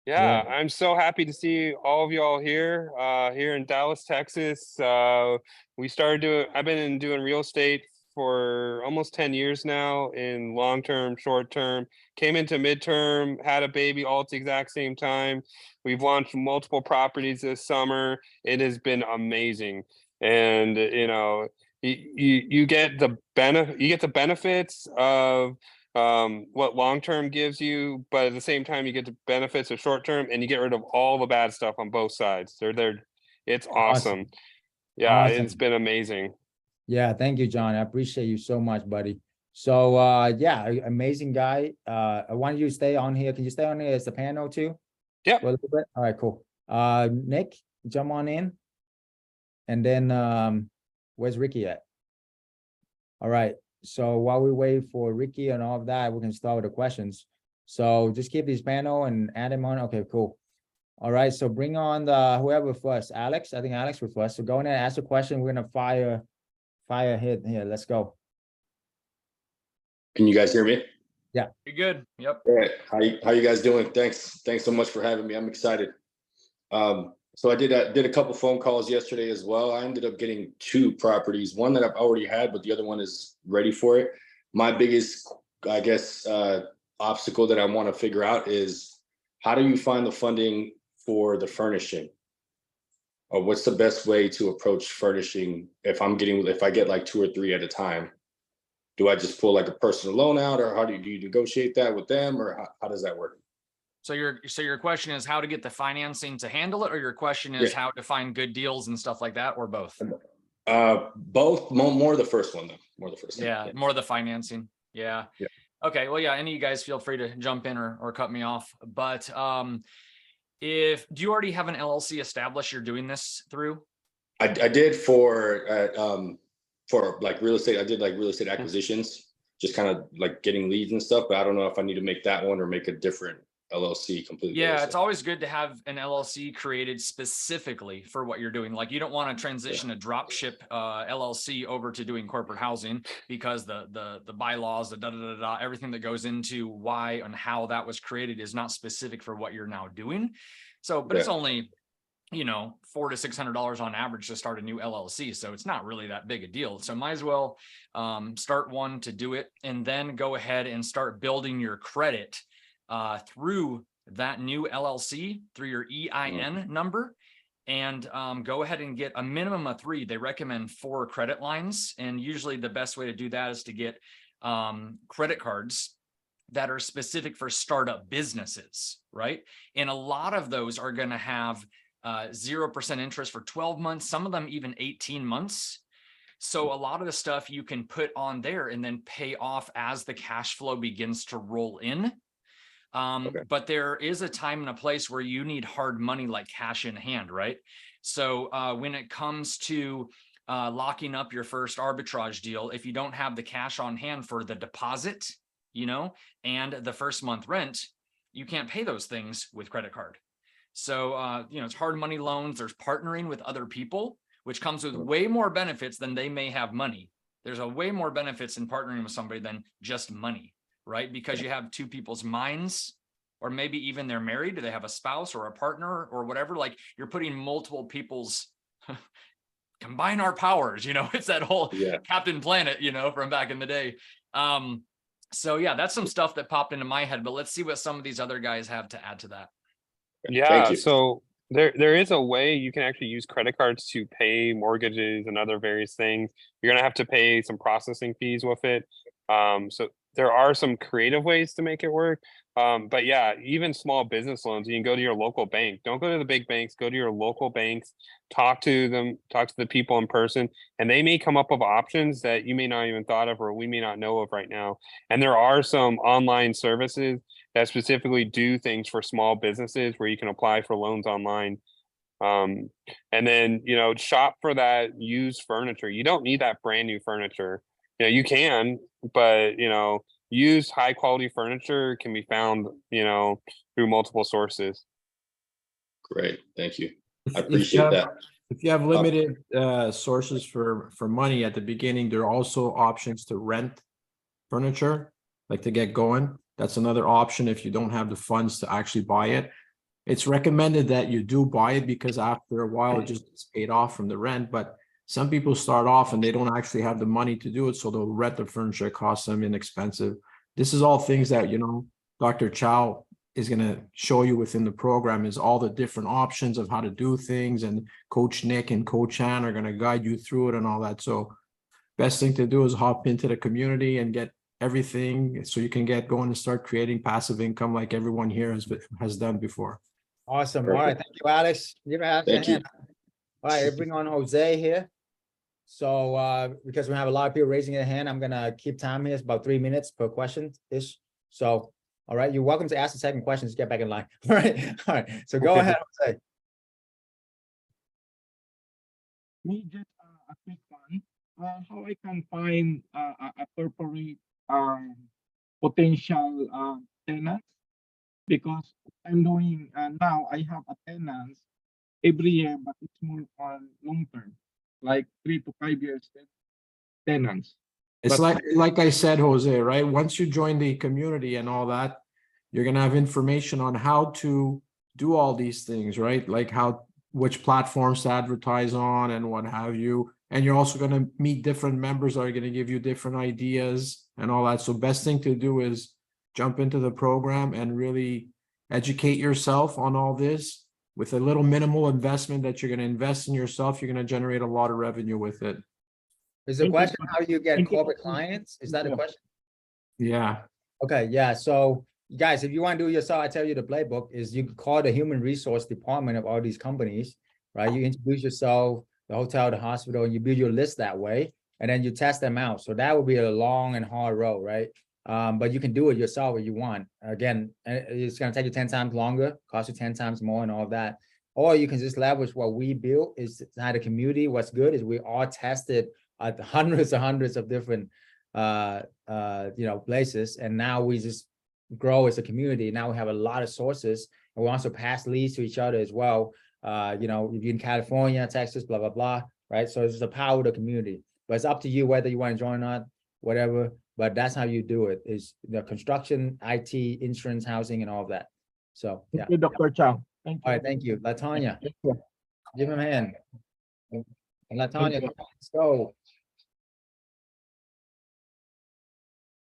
S16: Yeah, I'm so happy to see all of y'all here, here in Dallas, Texas. I've been doing real estate for almost 10 years now in long-term, short-term, came into midterm, had a baby all at the exact same time. We've launched multiple properties this summer. It has been amazing. And, you know, you get the benefits of what long-term gives you, but at the same time you get the benefits of short-term, and you get rid of all the bad stuff on both sides. It's awesome. Yeah, awesome. It's been amazing.
S1: Yeah, thank you, John. I appreciate you so much, buddy. So yeah, amazing guy. I want you to stay on here. Can you stay on here as the panel too?
S16: Yeah.
S1: All right, cool. Nick, jump on in. And then where's Ricky at? All right. So while we wait for Ricky and all of that, we can start with the questions. So just keep this panel and add him on. Okay, cool. All right. So bring on the whoever first. Alex. I think Alex was first. So go in and ask a question. We're gonna fire hit here. Let's go.
S17: Can you guys hear me?
S1: Yeah.
S3: You're good. Yep.
S17: All right. How you guys doing? Thanks so much for having me. I'm excited. So I did a couple phone calls yesterday as well. I ended up getting 2 properties, one that I've already had, but the other one is ready for it. My biggest, I guess, obstacle that I want to figure out is how do you find the funding for the furnishing? Or what's the best way to approach furnishing if I get like 2 or 3 at a time? Do I just pull like a personal loan out, or how do you negotiate that with them, or how does that work?
S3: So your question is how to get the financing to handle it, or your question is how to find good deals and stuff like that, or both?
S17: Both, more the first one though. more the first thing.
S3: Yeah, more the financing. Yeah. Okay. Well, yeah. Any of you guys feel free to jump in or cut me off. But do you already have an LLC established you're doing this through?
S17: I did for like real estate. I did like real estate acquisitions, just kind of like getting leads and stuff. But I don't know if I need to make that one or make a different LLC completely.
S3: Yeah, it's always good to have an LLC created specifically for what you're doing. Like you don't want to transition a drop ship LLC over to doing corporate housing because the bylaws, the everything that goes into why and how that was created is not specific for what you're now doing. So, but it's only, you know, $400 to $600 on average to start a new LLC. So it's not really that big a deal. So might as well start one to do it and then go ahead and start building your credit through that new LLC, through your EIN number, and go ahead and get a minimum of 3. They recommend 4 credit lines. And usually the best way to do that is to get credit cards that are specific for startup businesses, right? And a lot of those are going to have 0% interest for 12 months, some of them even 18 months. So a lot of the stuff you can put on there and then pay off as the cash flow begins to roll in. But there is a time and a place where you need hard money, like cash in hand, right? So when it comes to locking up your first arbitrage deal, if you don't have the cash on hand for the deposit, you know, and the first month rent, you can't pay those things with credit card. So, you know, it's hard money loans. There's partnering with other people, which comes with way more benefits than they may have money. There's a way more benefits in partnering with somebody than just money. Right? Because you have 2 people's minds, or maybe even they're married, or they have a spouse or a partner or whatever. Like you're putting multiple people's combine our powers, you know, it's that whole Captain Planet, you know, from back in the day. So yeah, that's some stuff that popped into my head, but let's see what some of these other guys have to add to that.
S16: Yeah. So there is a way you can actually use credit cards to pay mortgages and other various things. You're going to have to pay some processing fees with it. So there are some creative ways to make it work. But yeah, even small business loans, you can go to your local bank. Don't go to the big banks, go to your local banks, talk to them, talk to the people in person, and they may come up with options that you may not even thought of or we may not know of right now. And there are some online services that specifically do things for small businesses where you can apply for loans online. And then, you know, shop for that used furniture. You don't need that brand new furniture. You know, you can, but, you know, used high quality furniture can be found, you know, through multiple sources.
S17: Great. Thank you. I appreciate that.
S18: If you have limited sources for money at the beginning, there are also options to rent furniture, like to get going. That's another option if you don't have the funds to actually buy it. It's recommended that you do buy it because after a while it just gets paid off from the rent, but some people start off and they don't actually have the money to do it, so they'll rent the furniture. It costs them inexpensive. This is all things that, you know, Dr. Chau is going to show you within the program, is all the different options of how to do things, and Coach Nick and Coach Ann are going to guide you through it and all that. So best thing to do is hop into the community and get everything so you can get going and start creating passive income like everyone here has done before.
S1: Awesome. Perfect. All right. Thank you, Alex. Thank you. All right, bring on Jose here. So because we have a lot of people raising their hand, I'm gonna keep time here. It's about 3 minutes per question ish. So, all right, you're welcome to ask the second question. Just get back in line. All right. So go ahead, Jose.
S11: Me, just a quick one. How I can find a corporate potential tenants, because I'm doing now. I have a tenants every year, but it's more on long term, like 3 to 5 years tenants.
S18: It's like I said, Jose, right? Once you join the community and all that, you're gonna have information on how to do all these things, right? Like which platforms to advertise on and what have you. And you're also gonna meet different members that are gonna give you different ideas and all that. So best thing to do is jump into the program and really educate yourself on all this. With a little minimal investment that you're going to invest in yourself, you're going to generate a lot of revenue with it.
S1: Is the question how you get corporate clients? Is that the question?
S18: Yeah.
S1: Okay. Yeah. So guys, if you want to do it yourself, I tell you the playbook is you call the human resource department of all these companies, right? You introduce yourself, the hotel, the hospital, and you build your list that way. and then you test them out. So that would be a long and hard road, right? But you can do it yourself if you want. Again, it's going to take you 10 times longer, cost you 10 times more and all of that. Or you can just leverage what we built is inside the community. What's good is we all tested at hundreds of different places. And now we just grow as a community. Now we have a lot of sources, and we also pass leads to each other as well. If you're in California, Texas, blah, blah, blah, right? So it's just the power of the community. But it's up to you whether you want to join or not, whatever. But that's how you do it, is the construction, IT, insurance, housing, and all of that. So yeah.
S11: Thank you, Dr. Chau. Thank you.
S1: All right, thank you. LaTanya, give him a hand. And LaTanya, let's go.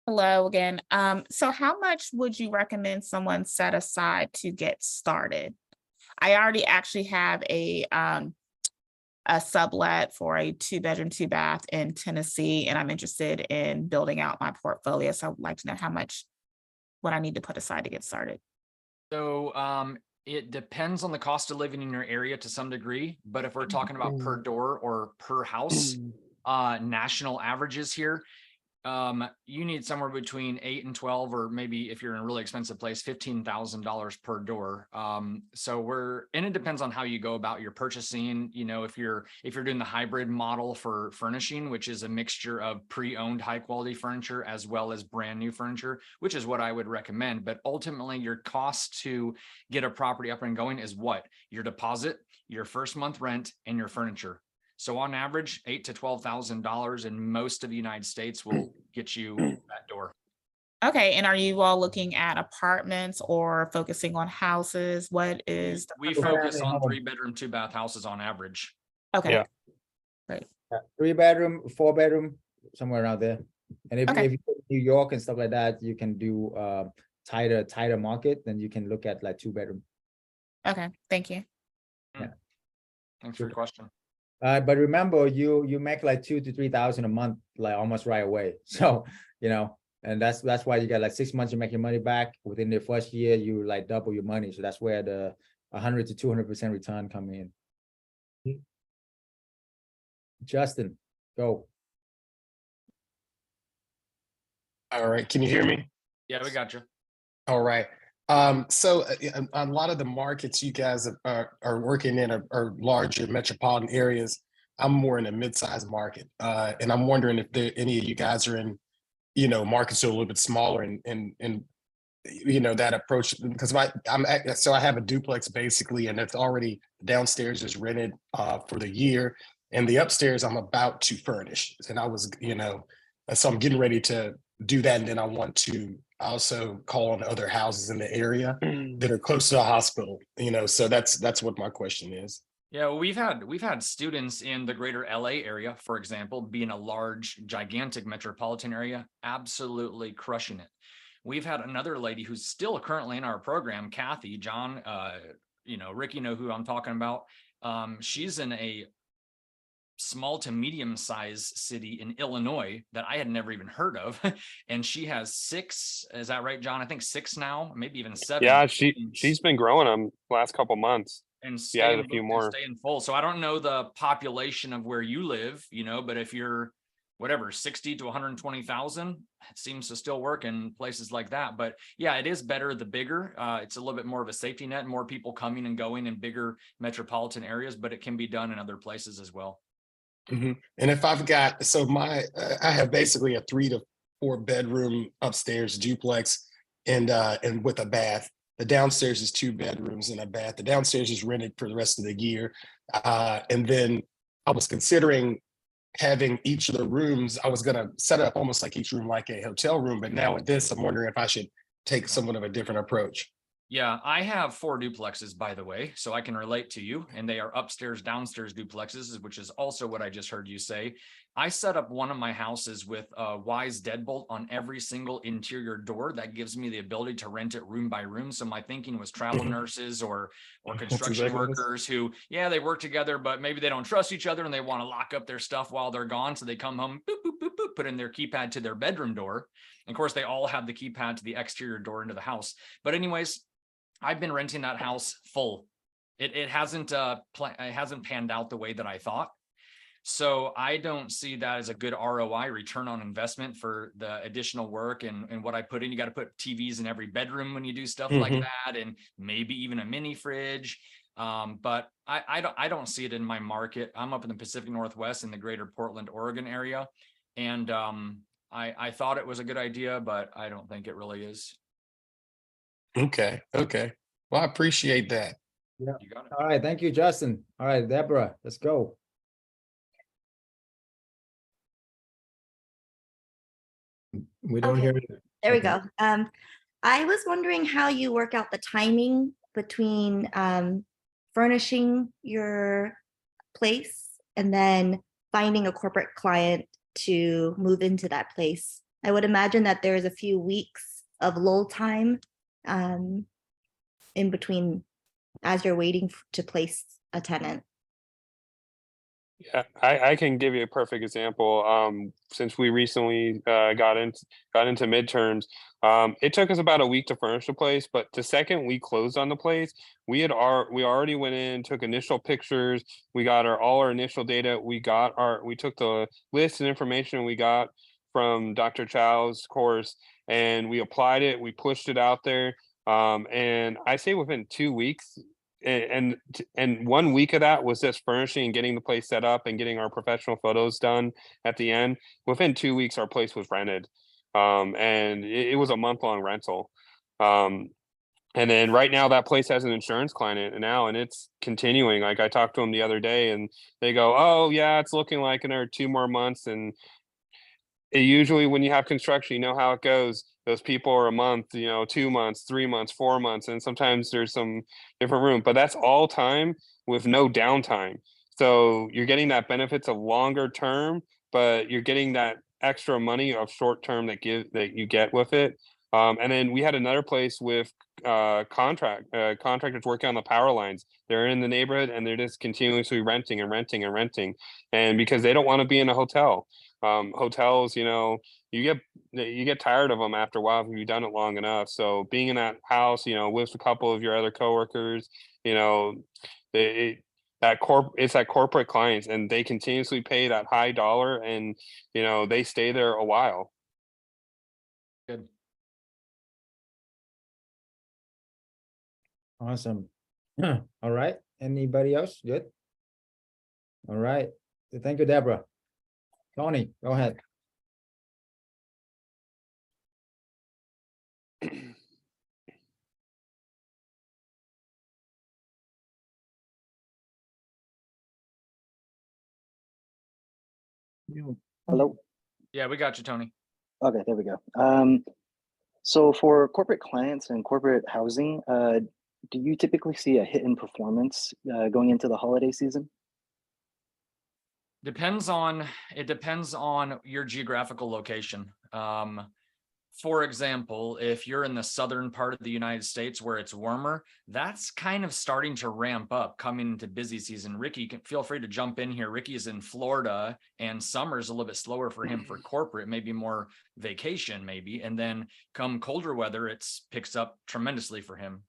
S12: Hello again. So how much would you recommend someone set aside to get started? I already actually have a sublet for a 2-bedroom, 2-bath in Tennessee, and I'm interested in building out my portfolio. So I'd like to know what I need to put aside to get started.
S3: So it depends on the cost of living in your area to some degree, but if we're talking about per door or per house, national averages here, you need somewhere between 8 and 12, or maybe if you're in a really expensive place, $15,000 per door. And it depends on how you go about your purchasing. If you're doing the hybrid model for furnishing, which is a mixture of pre-owned high quality furniture as well as brand new furniture, which is what I would recommend. But ultimately your cost to get a property up and going is what? Your deposit, your first month rent, and your furniture. So on average, $8,000 to $12,000 in most of the United States will get you that door.
S12: Okay, and are you all looking at apartments or focusing on houses? What is
S3: we focus on 3-bedroom, 2-bath houses on average.
S12: Okay.
S3: Yeah.
S12: Great.
S1: 3-bedroom, 4-bedroom, somewhere around there. And if you go to New York and stuff like that, you can do tighter market, then you can look at like 2-bedroom.
S12: Okay, thank you.
S1: Yeah.
S3: Thanks for your question.
S1: But remember, you make like 2,000 to 3,000 a month, like almost right away. So, and that's why you got like 6 months, you make your money back. Within the first year, you like double your money. So that's where the 100 to 200% return come in. Justin, go.
S10: All right, can you hear me?
S3: Yeah, we got you.
S10: All right. So a lot of the markets you guys are working in are larger metropolitan areas. I'm more in a mid-sized market, and I'm wondering if any of you guys are in, markets that are a little bit smaller and that approach, because I have a duplex basically, and it's already downstairs is rented for the year, and the upstairs I'm about to furnish, and I was so I'm getting ready to do that, and then I want to also call on other houses in the area that are close to the hospital, so that's what my question is.
S3: Yeah, well, we've had students in the greater LA area, for example, being a large, gigantic metropolitan area, absolutely crushing it. We've had another lady who's still currently in our program, Kathy, John, Ricky, who I'm talking about. She's in a small to medium sized city in Illinois that I had never even heard of. And she has 6, is that right, John? I think 6 now, maybe even 7.
S16: Yeah, she's been growing them last couple months.
S3: And
S16: yeah, a few more.
S3: Staying full. So I don't know the population of where you live, but if you're whatever, 60 to 120,000, it seems to still work in places like that. But yeah, it is better the bigger. It's a little bit more of a safety net, more people coming and going in bigger metropolitan areas, but it can be done in other places as well.
S10: Mm-hmm. And if I've got, I have basically a 3 to 4 bedroom upstairs duplex and with a bath. The downstairs is 2 bedrooms and a bath. The downstairs is rented for the rest of the year. And then I was considering having each of the rooms, I was going to set up almost like each room like a hotel room. But now with this, I'm wondering if I should take somewhat of a different approach.
S3: Yeah, I have 4 duplexes, by the way, so I can relate to you. And they are upstairs, downstairs duplexes, which is also what I just heard you say. I set up one of my houses with a Wise deadbolt on every single interior door. That gives me the ability to rent it room by room. So my thinking was travel nurses or construction workers who, yeah, they work together, but maybe they don't trust each other and they want to lock up their stuff while they're gone. So they come home, boop, boop, boop, boop, put in their keypad to their bedroom door. And of course, they all have the keypad to the exterior door into the house. But anyways, I've been renting that house full. It hasn't panned out the way that I thought. So I don't see that as a good ROI, return on investment, for the additional work and what I put in. You got to put TVs in every bedroom when you do stuff like that, and maybe even a mini fridge. But I don't see it in my market. I'm up in the Pacific Northwest in the greater Portland, Oregon area. And I thought it was a good idea, but I don't think it really is.
S18: Okay. Well, I appreciate that.
S1: Yeah. All right. Thank you, Justin. All right, Deborah, let's go.
S18: We don't hear it.
S19: There we go. I was wondering how you work out the timing between furnishing your place and then finding a corporate client to move into that place. I would imagine that there's a few weeks of lull time in between as you're waiting to place a tenant.
S16: Yeah, I can give you a perfect example. Since we recently got into midterms, it took us about a week to furnish the place, but the second we closed on the place, we already went in, took initial pictures, we got all our initial data, we took the list and information we got from Dr. Chau's course, and we applied it, we pushed it out there, and I say within 2 weeks. And 1 week of that was just furnishing and getting the place set up and getting our professional photos done at the end. Within 2 weeks, our place was rented. And it was a month-long rental. And then right now that place has an insurance client in it now, and it's continuing. Like I talked to them the other day and they go, oh yeah, it's looking like another 2 more months. And usually when you have construction, you know how it goes. Those people are a month, 2 months, 3 months, 4 months, and sometimes there's some different room, but that's all time with no downtime. So you're getting that benefits of longer term, but you're getting that extra money of short term that you get with it. And then we had another place with contractors working on the power lines. They're in the neighborhood and they're just continuously renting and renting and renting, and because they don't want to be in a hotel. Hotels, you get tired of them after a while if you've done it long enough. So being in that house, with a couple of your other coworkers, it's that corporate clients, and they continuously pay that high dollar, and they stay there a while.
S3: Good.
S1: Awesome. All right. Anybody else? Good. All right. Thank you, Deborah. Tony, go ahead.
S20: Hello.
S3: Yeah, we got you, Tony.
S20: Okay, there we go. So for corporate clients and corporate housing, do you typically see a hit in performance going into the holiday season?
S3: It depends on your geographical location. For example, if you're in the southern part of the United States where it's warmer, that's kind of starting to ramp up coming into busy season. Ricky, feel free to jump in here. Ricky is in Florida and summer's a little bit slower for him for corporate, maybe more vacation maybe. And then come colder weather, it picks up tremendously for him.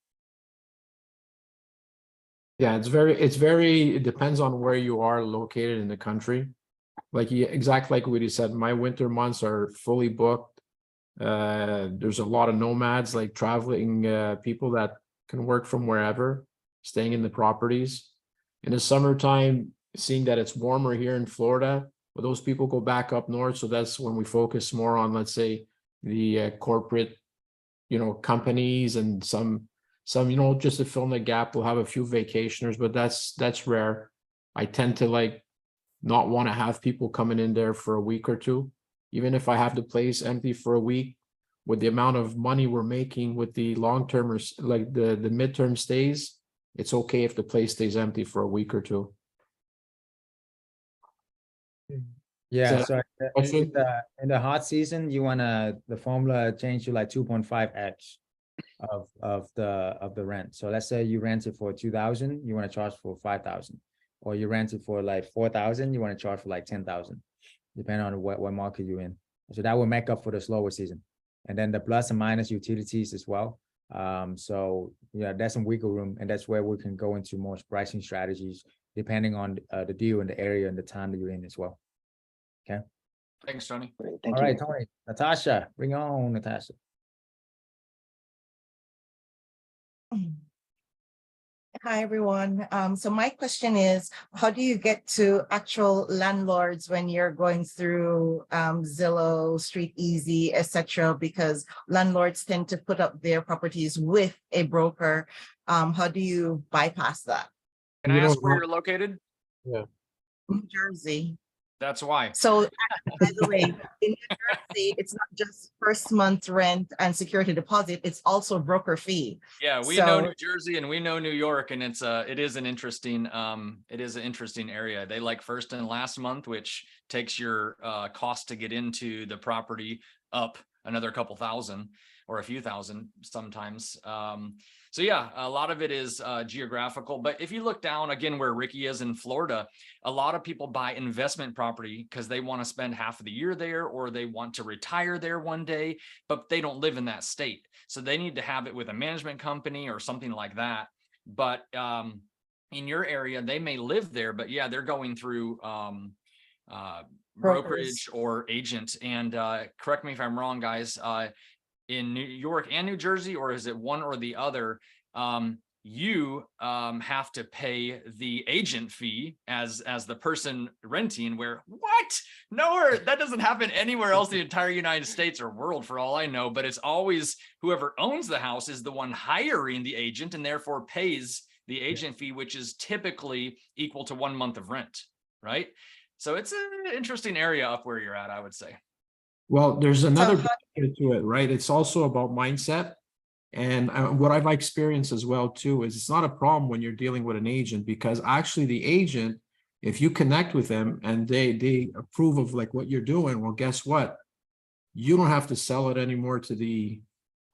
S18: Yeah, it depends on where you are located in the country. Exactly like what you said, my winter months are fully booked. There's a lot of nomads, like traveling people that can work from wherever, staying in the properties. In the summertime, seeing that it's warmer here in Florida, but those people go back up north. So that's when we focus more on, let's say, the corporate, companies, and some, just to fill in the gap, we'll have a few vacationers, but that's rare. I tend to not want to have people coming in there for a week or two. Even if I have the place empty for a week, with the amount of money we're making with the long-termers, like the midterm stays, it's okay if the place stays empty for a week or two.
S1: Yeah, so in the hot season, you wanna the formula change to 2.5x of the rent. So let's say you rent it for 2,000, you want to charge for 5,000, or you rent it for 4,000, you want to charge for 10,000. Depending on what market you're in. So that will make up for the slower season. And then the plus and minus utilities as well. So yeah, there's some wiggle room, and that's where we can go into more pricing strategies depending on the deal and the area and the time that you're in as well. Okay.
S3: Thanks, Tony.
S20: Great,
S1: All right, Tony. Natasha, bring on Natasha.
S21: Hi, everyone. So my question is, how do you get to actual landlords when you're going through Zillow, Street Easy, etc.? Because landlords tend to put up their properties with a broker. How do you bypass that?
S3: Can I ask where you're located?
S18: Yeah.
S21: New Jersey.
S3: That's why.
S21: So, by the way, in New Jersey, it's not just first month rent and security deposit, it's also broker fee.
S3: Yeah, we know New Jersey and we know New York, and it is an interesting area. They like first and last month, which takes your cost to get into the property up another couple thousand or a few thousand sometimes. So yeah, a lot of it is geographical. But if you look down again where Ricky is in Florida, a lot of people buy investment property because they want to spend half of the year there, or they want to retire there one day, but they don't live in that state. So they need to have it with a management company or something like that. But in your area, they may live there, but yeah, they're going through brokerage or agent. And correct me if I'm wrong, guys, in New York and New Jersey, or is it one or the other? You have to pay the agent fee as the person renting. Where what? Nowhere, that doesn't happen anywhere else in the entire United States or world, for all I know. But it's always whoever owns the house is the one hiring the agent, and therefore pays the agent fee, which is typically equal to 1 month of rent, right? So it's an interesting area up where you're at, I would say.
S18: Well, there's another benefit to it, right? It's also about mindset. And what I've experienced as well, too, is it's not a problem when you're dealing with an agent, because actually the agent, if you connect with them and they approve of like what you're doing, well, guess what? You don't have to sell it anymore to the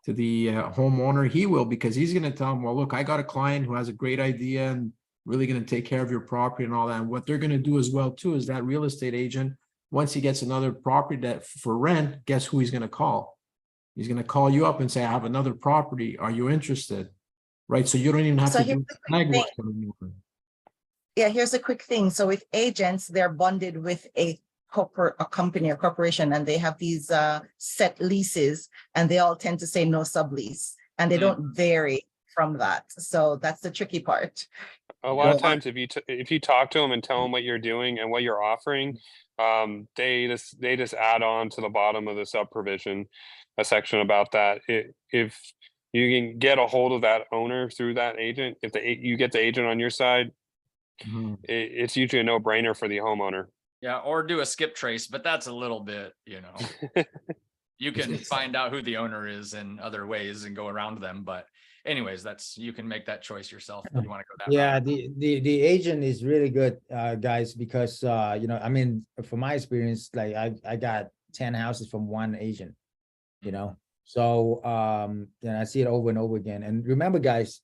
S18: homeowner. He will, because he's going to tell them, well, look, I got a client who has a great idea and really going to take care of your property and all that. And what they're going to do as well, too, is that real estate agent, once he gets another property that for rent, guess who he's going to call? He's going to call you up and say, I have another property. Are you interested? Right. So you don't even have to do legwork anymore.
S21: Yeah, here's a quick thing. So with agents, they're bonded with a company or corporation, and they have these set leases, and they all tend to say no sublease, and they don't vary from that. So that's the tricky part.
S16: A lot of times, if you talk to them and tell them what you're doing and what you're offering, they just add on to the bottom of the sub provision a section about that. If you can get a hold of that owner through that agent, if you get the agent on your side, it's usually a no-brainer for the homeowner.
S3: Yeah, or do a skip trace, but that's a little bit, you can find out who the owner is in other ways and go around them. But anyways, you can make that choice yourself if you want to go that route.
S1: The agent is really good, guys, because I mean, from my experience, like I got 10 houses from one agent, so I see it over and over again. And remember, guys,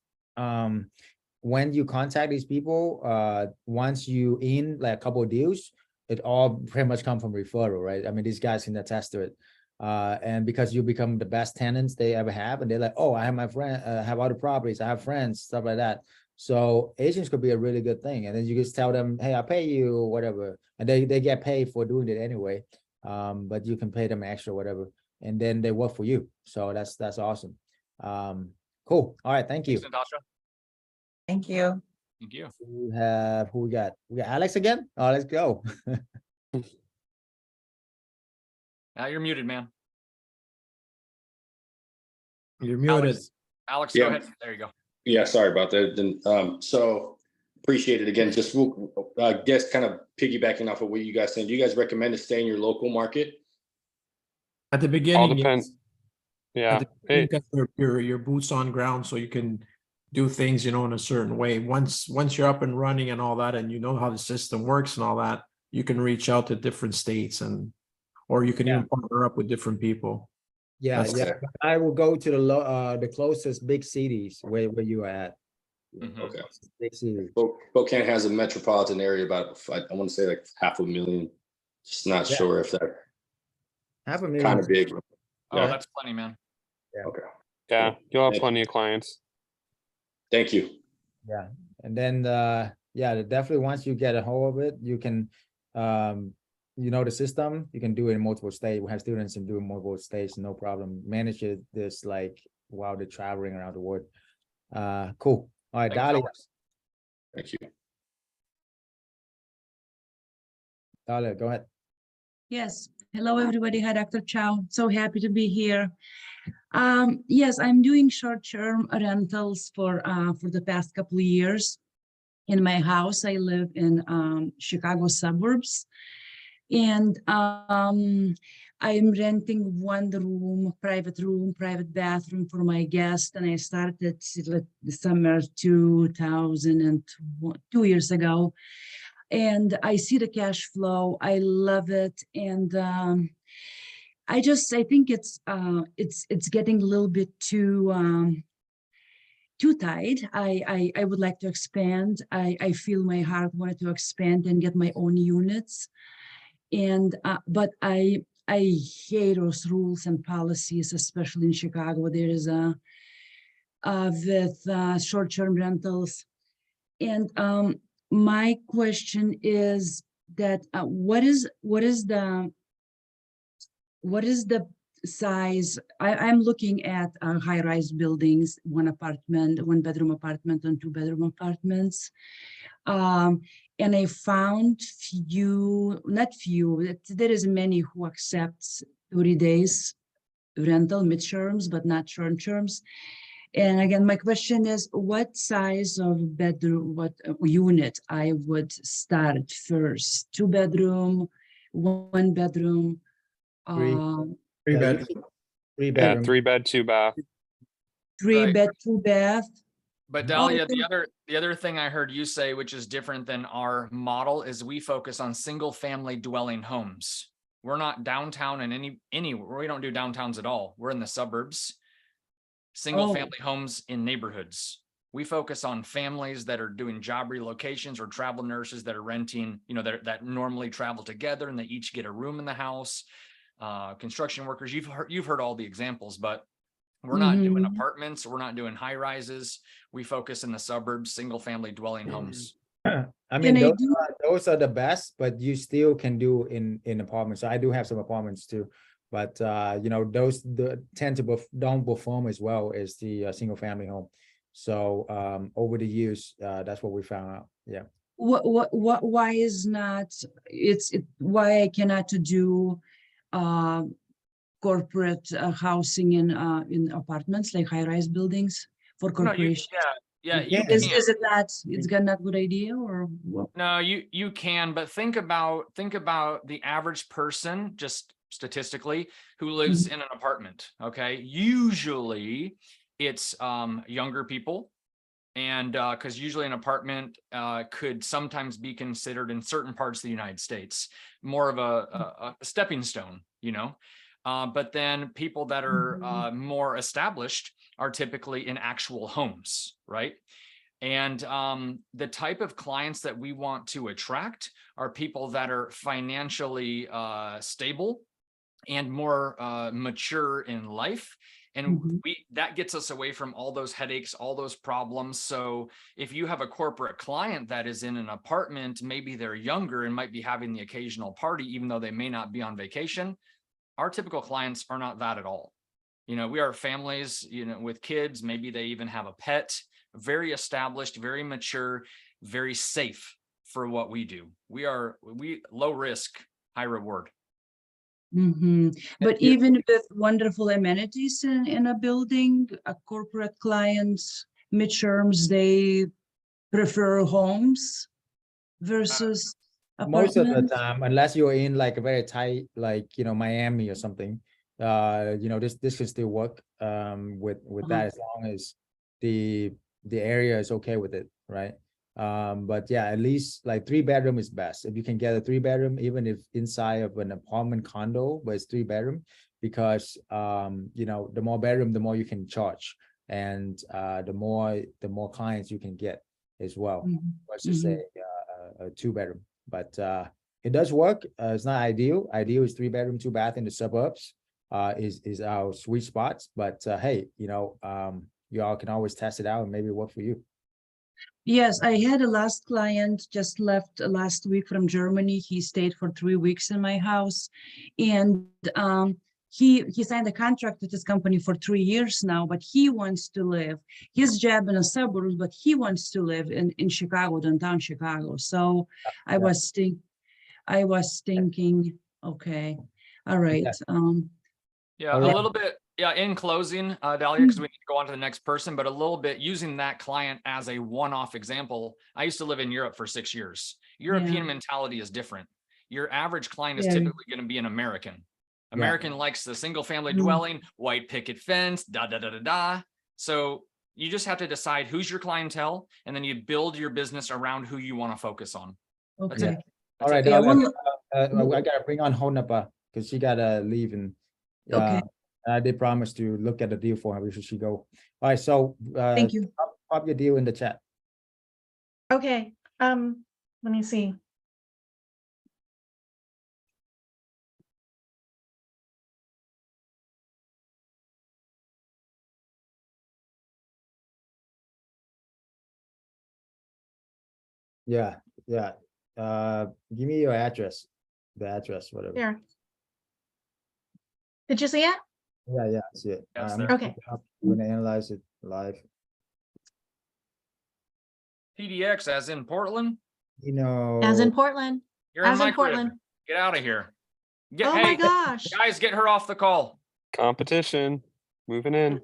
S1: when you contact these people, once you in like a couple of deals, it all pretty much come from referral, right? I mean, these guys can attest to it. And because you become the best tenants they ever have, and they're like, oh, I have my friend, have other properties, I have friends, stuff like that. So agents could be a really good thing. And then you just tell them, hey, I'll pay you or whatever. And they get paid for doing it anyway. But you can pay them extra, whatever. And then they work for you. So that's awesome. Cool. All right. Thank you.
S3: Thanks, Natasha.
S21: Thank you.
S3: Thank you.
S1: We have who we got? We got Alex again. Oh, let's go.
S3: Now you're muted, man.
S18: You're muted.
S3: Alex, go ahead. There you go.
S17: Yeah, sorry about that. Then so appreciate it again. Just guess kind of piggybacking off of what you guys saying. Do you guys recommend to stay in your local market?
S18: At the beginning,
S16: all depends. Yeah,
S18: your boots on ground, so you can do things, in a certain way. Once you're up and running and all that, and you know how the system works and all that, you can reach out to different states or you can even partner up with different people.
S1: Yeah. I will go to the closest big cities where you are at.
S17: Okay.
S1: Big cities.
S17: Spokane has a metropolitan area about, I want to say like 500,000. Just not sure if that
S1: 500,000
S17: kind of big.
S3: Oh, that's plenty, man.
S1: Yeah.
S17: Okay.
S16: Yeah, you'll have plenty of clients.
S17: Thank you.
S1: Yeah. And then yeah, definitely once you get a hold of it, you can, you know, the system, you can do it in multiple states. We have students in doing multiple states, no problem. Manage it this like while they're traveling around the world. Cool. All right, Dahlia.
S17: Thank you.
S1: Dahlia, go ahead.
S6: Yes. Hello, everybody. Hi, Dr. Chau. So happy to be here. Yes, I'm doing short-term rentals for the past couple of years. In my house, I live in Chicago suburbs, and I'm renting one room, private bathroom for my guest, and I started the summer 2002 2 years ago. And I see the cash flow. I love it, and I think it's getting a little bit too tight. I would like to expand. I feel my heart wanted to expand and get my own units, and but I hate those rules and policies, especially in Chicago. There is with short-term rentals, and my question is that what is the size? I'm looking at high-rise buildings, one bedroom apartment and 2-bedroom apartments. And I found there is many who accept 30 days rental midterms, but not short terms. And again, my question is, what size of bedroom, what unit I would start first? 2-bedroom, 1-bedroom?
S1: Three bed.
S16: Yeah, 3-bed, 2-bath.
S6: 3-bed, 2-bath.
S3: But Dahlia, the other thing I heard you say, which is different than our model, is we focus on single family dwelling homes. We're not downtown in anywhere. We don't do downtowns at all. We're in the suburbs. Single family homes in neighborhoods. We focus on families that are doing job relocations or travel nurses that are renting, you know, that normally travel together and they each get a room in the house. Construction workers, you've heard all the examples, but we're not doing apartments. We're not doing high rises. We focus in the suburbs, single family dwelling homes.
S1: I mean, those are the best, but you still can do in apartments. So I do have some apartments too, but you know, those tend to don't perform as well as the single family home. So over the years, that's what we found out. Yeah.
S6: Why I cannot do corporate housing in apartments, like high-rise buildings for corporations? Is it not? It's not a good idea, or what?
S3: No, you can, but think about the average person, just statistically, who lives in an apartment. Okay, usually it's younger people, and because usually an apartment could sometimes be considered in certain parts of the United States more of a stepping stone, you know. But then people that are more established are typically in actual homes, right? And the type of clients that we want to attract are people that are financially stable and more mature in life. And that gets us away from all those headaches, all those problems. So if you have a corporate client that is in an apartment, maybe they're younger and might be having the occasional party, even though they may not be on vacation. Our typical clients are not that at all. You know, we are families, you know, with kids, maybe they even have a pet, very established, very mature, very safe for what we do. We low risk, high reward.
S6: But even with wonderful amenities in a building, corporate clients, midterms, they prefer homes versus
S1: Most of the
S6: apartments.
S1: time, unless you're in like a very tight, like, you know, Miami or something, you know, this can still work with that, as long as the area is okay with it, right? But yeah, at least like 3-bedroom is best. If you can get a 3-bedroom, even if inside of an apartment condo, but it's 3-bedroom, because you know, the more bedroom, the more you can charge, and the more clients you can get as well. Let's just say a 2-bedroom, but it does work. It's not ideal. Ideal is 3-bedroom, 2-bath in the suburbs is our sweet spots. But hey, you know, you all can always test it out and maybe work for you.
S6: Yes, I had a last client just left last week from Germany. He stayed for 3 weeks in my house, and he signed a contract with his company for 3 years now, but he wants to live his job in a suburb, but he wants to live in Chicago, downtown Chicago. So I was thinking, okay, all right.
S3: Yeah, a little bit. Yeah, in closing, Dahlia, because we need to go on to the next person, but a little bit using that client as a one-off example. I used to live in Europe for 6 years. European mentality is different. Your average client is typically going to be an American. American likes the single family dwelling, white picket fence, da da da da da. So you just have to decide who's your clientele, and then you build your business around who you want to focus on. That's
S6: Okay.
S3: it.
S1: All right,
S6: Yeah,
S1: I gotta bring on Honapa because she gotta leave, and
S6: Okay.
S1: I did promise to look at the deal for her before she go. All right, so
S6: Thank you.
S1: pop your deal in the chat.
S13: Okay, let me see.
S1: Yeah, yeah. Give me your address, the address, whatever.
S13: Here. Did you see it?
S1: Yeah, yeah, I see it.
S13: Okay.
S1: I'm gonna analyze it live.
S3: PDX as in Portland.
S1: You know,
S13: As in Portland.
S3: You're
S13: As
S3: in my
S13: in Portland.
S3: crib. Get out of here.
S13: Oh my gosh.
S3: Guys, get her off the call.
S16: Competition. Moving in.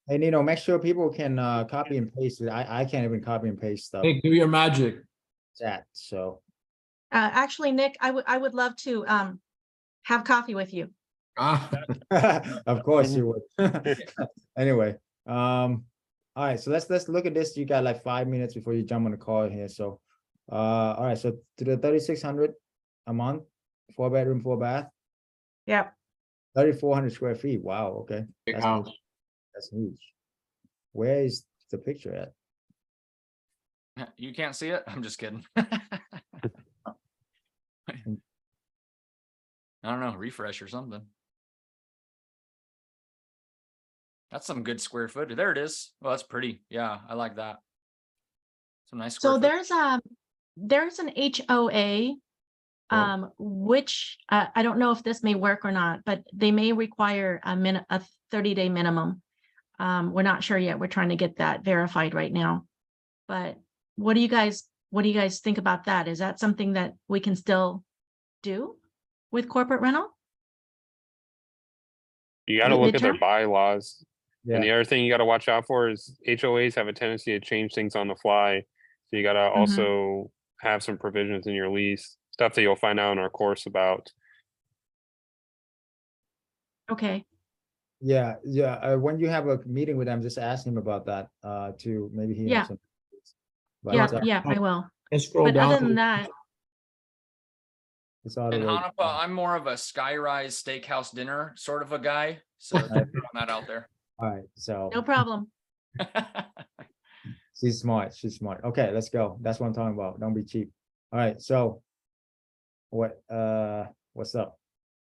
S1: and make sure people can copy and paste it. I can't even copy and paste stuff.
S18: Hey, do your magic.
S1: Chat. So
S13: Actually, Nick, I would love to have coffee with you.
S1: of course you would. Anyway, all right, so let's look at this. You got like 5 minutes before you jump on the call here. So all right, so to the 3,600 a month, 4 bedroom, 4 bath.
S13: Yep.
S1: 3,400 square feet. Wow, okay.
S18: Big house.
S1: That's huge. Where is the picture at?
S3: You can't see it? I'm just kidding. I don't know, refresh or something. That's some good square footage. There it is. Well, that's pretty. Yeah, I like that. Some nice square
S13: So
S3: footage.
S13: there's an HOA, which I don't know if this may work or not, but they may require a 30-day minimum. We're not sure yet. We're trying to get that verified right now. But what do you guys think about that? Is that something that we can still do with corporate rental?
S16: You got to look at their
S13: Midterm?
S16: bylaws.
S1: Yeah.
S16: And the other thing you got to watch out for is HOAs have a tendency to change things on the fly. So you got to also have some provisions in your lease, stuff that you'll find out in our course about.
S13: Okay.
S1: Yeah, yeah. When you have a meeting with them, just ask him about that too. Maybe he knows some. But
S13: Yeah, I will.
S18: And scroll
S13: But
S18: down.
S13: other than that,
S1: it's all the
S3: And
S1: way.
S3: Hanapa, I'm more of a skyrise steakhouse dinner sort of a guy. So just throwing that out there.
S1: All right, so
S13: no problem.
S1: she's smart. She's smart. Okay, let's go. That's what I'm talking about. Don't be cheap. All right, so what's up?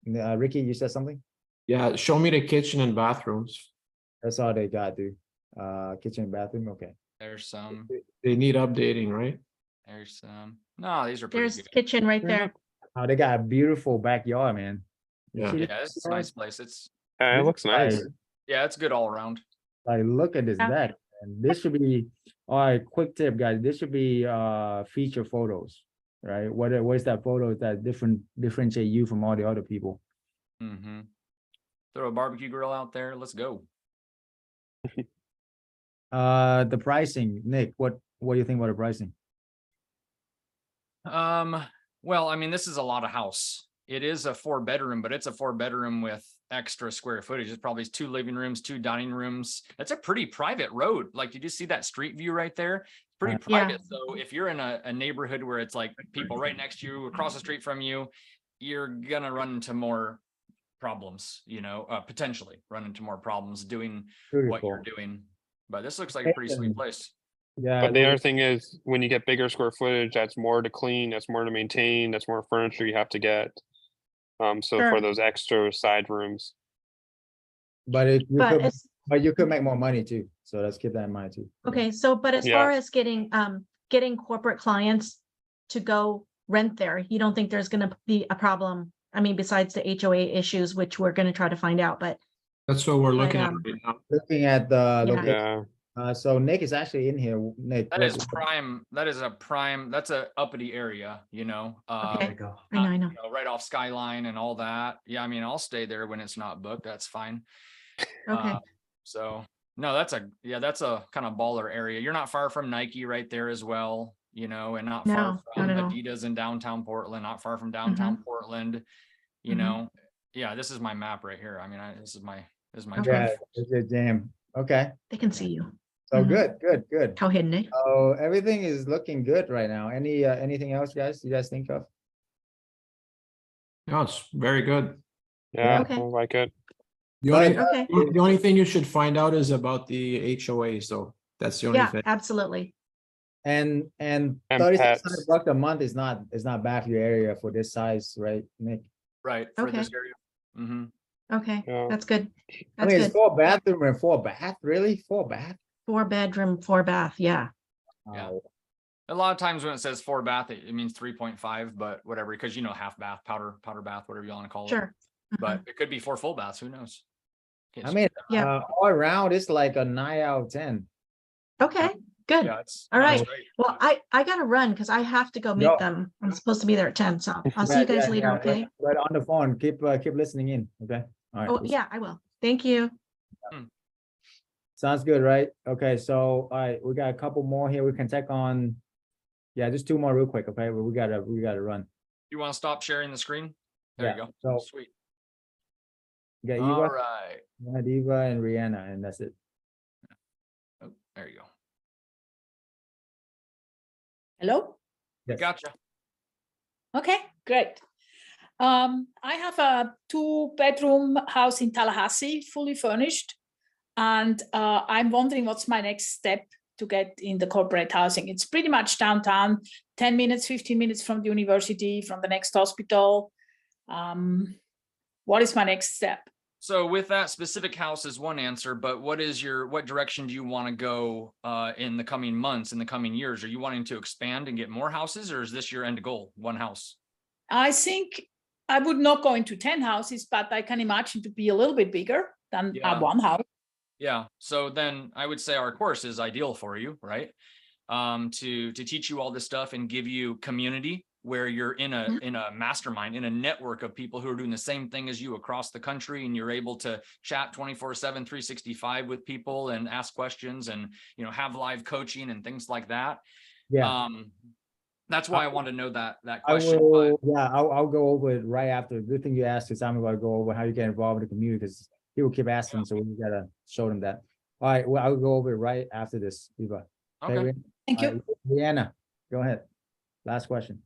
S1: Ricky, you said something?
S18: Yeah, show me the kitchen and bathrooms.
S1: That's all they got, dude. Kitchen and bathroom. Okay.
S3: There's some.
S18: They need updating, right?
S3: There's some. No, these are pretty
S13: There's
S3: good.
S13: kitchen right there.
S1: Oh, they got a beautiful backyard, man.
S18: Yeah.
S3: Yeah, it's a nice place.
S16: It looks nice.
S3: Yeah, it's good all around.
S1: Like, look at this back. And this should be, all right, quick tip, guys. This should be feature photos, right? What is that photo that differentiate you from all the other people?
S3: Mm-hmm. Throw a barbecue grill out there. Let's go.
S1: The pricing, Nick, what do you think about the pricing?
S3: Well, I mean, this is a lot of house. It is a 4-bedroom, but it's a 4-bedroom with extra square footage. It's probably 2 living rooms, 2 dining rooms. That's a pretty private road. Like, did you see that street view right there? It's pretty private. So if you're in a neighborhood where it's like people right next to you, across the street from you, you're gonna run into more problems, potentially run into more problems doing what you're doing. But this looks like a pretty sweet place.
S1: Yeah.
S16: But the other thing is when you get bigger square footage, that's more to clean, that's more to maintain, that's more furniture you have to get. So for those extra side rooms.
S1: But you could make more money too. So let's keep that in mind too.
S13: Okay, so but as far as getting corporate clients to go rent there, you don't think there's gonna be a problem? I mean, besides the HOA issues, which we're gonna try to find out, but
S18: That's what we're looking at right now.
S1: Looking at the
S13: Yeah.
S1: location. So Nick is actually in here. Nick,
S3: That is prime. That is a prime. That's a uppity area, you know.
S13: okay, I know.
S3: You know, right off Skyline and all that. Yeah, I mean, I'll stay there when it's not booked. That's fine.
S13: Okay.
S3: So no, that's a kind of baller area. You're not far from Nike right there as well, you know, and not far from
S13: not at all.
S3: Adidas in downtown Portland, not far from downtown Portland, you know. Yeah, this is my map right here. I mean, this is my
S1: Yeah, it's a jam. Okay.
S13: They can see you.
S1: So good.
S13: How hidden it?
S1: Oh, everything is looking good right now. Anything else, guys? You guys think of?
S18: No, it's very good.
S16: Yeah,
S13: Okay.
S16: I like it.
S18: The only thing you should find out is about the HOAs, though. That's the only
S13: Yeah,
S18: thing.
S13: absolutely.
S1: And
S16: And
S1: $3,600 a month is not bad for your area for this size, right, Nick?
S3: right for this area.
S13: Okay,
S16: Yeah.
S13: that's good.
S1: I
S13: That's
S1: mean,
S13: good.
S1: it's 4 bathroom and 4 bath, really? 4 bath?
S13: 4 bedroom, 4 bath. Yeah.
S3: Yeah. A lot of times when it says 4 bath, it means 3.5, but whatever, because you know, half bath, powder bath, whatever you want to call it.
S13: Sure.
S3: But it could be 4 full baths. Who knows?
S1: I mean, all around, it's like a 9 out of 10.
S13: Okay, good.
S3: Yeah, it's
S13: All right.
S3: great.
S13: Well, I gotta run because I have to go meet them. I'm supposed to be there at 10. So I'll see you guys later. Okay.
S1: But on the phone, keep listening in. Okay. All right.
S13: Oh, yeah, I will. Thank you.
S1: Sounds good, right? Okay, so all right, we got a couple more here. We can take on, just 2 more real quick. Okay, we gotta run.
S3: You want to stop sharing the screen? There you go.
S1: So
S3: Sweet.
S1: we got
S3: All
S1: Eva,
S3: right.
S1: Eva, and Rihanna, and that's it.
S3: Oh, there you go.
S4: Hello?
S1: Yes.
S3: Gotcha.
S4: Okay, great. I have a 2-bedroom house in Tallahassee, fully furnished. And I'm wondering what's my next step to get in the corporate housing. It's pretty much downtown, 10 minutes, 15 minutes from the university, from the next hospital. What is my next step?
S3: So with that, specific house is one answer, but what direction do you want to go in the coming months, in the coming years? Are you wanting to expand and get more houses, or is this your end goal, 1 house?
S4: I think I would not go into 10 houses, but I can imagine to be a little bit bigger than 1 house.
S3: Yeah. So then I would say our course is ideal for you, right? To teach you all this stuff and give you community where you're in a mastermind, in a network of people who are doing the same thing as you across the country, and you're able to chat 24/7, 365 with people and ask questions and, you know, have live coaching and things like that.
S1: Yeah.
S3: That's why I want to know that
S1: I
S3: question.
S1: will, I'll go over it right after. Good thing you asked, because I'm going to go over how you get involved in the community, because people keep asking, so we gotta show them that. All right, well, I'll go over it right after this, Eva.
S3: Okay.
S4: Thank you.
S1: Rihanna, go ahead. Last question.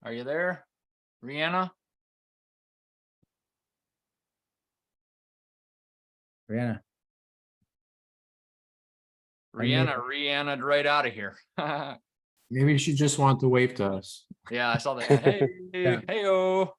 S3: Are you there, Rihanna?
S1: Rihanna.
S3: Rihanna, right out of here.
S18: Maybe she just wanted to wave to us.
S3: Yeah, I saw that. Hey, hey-o.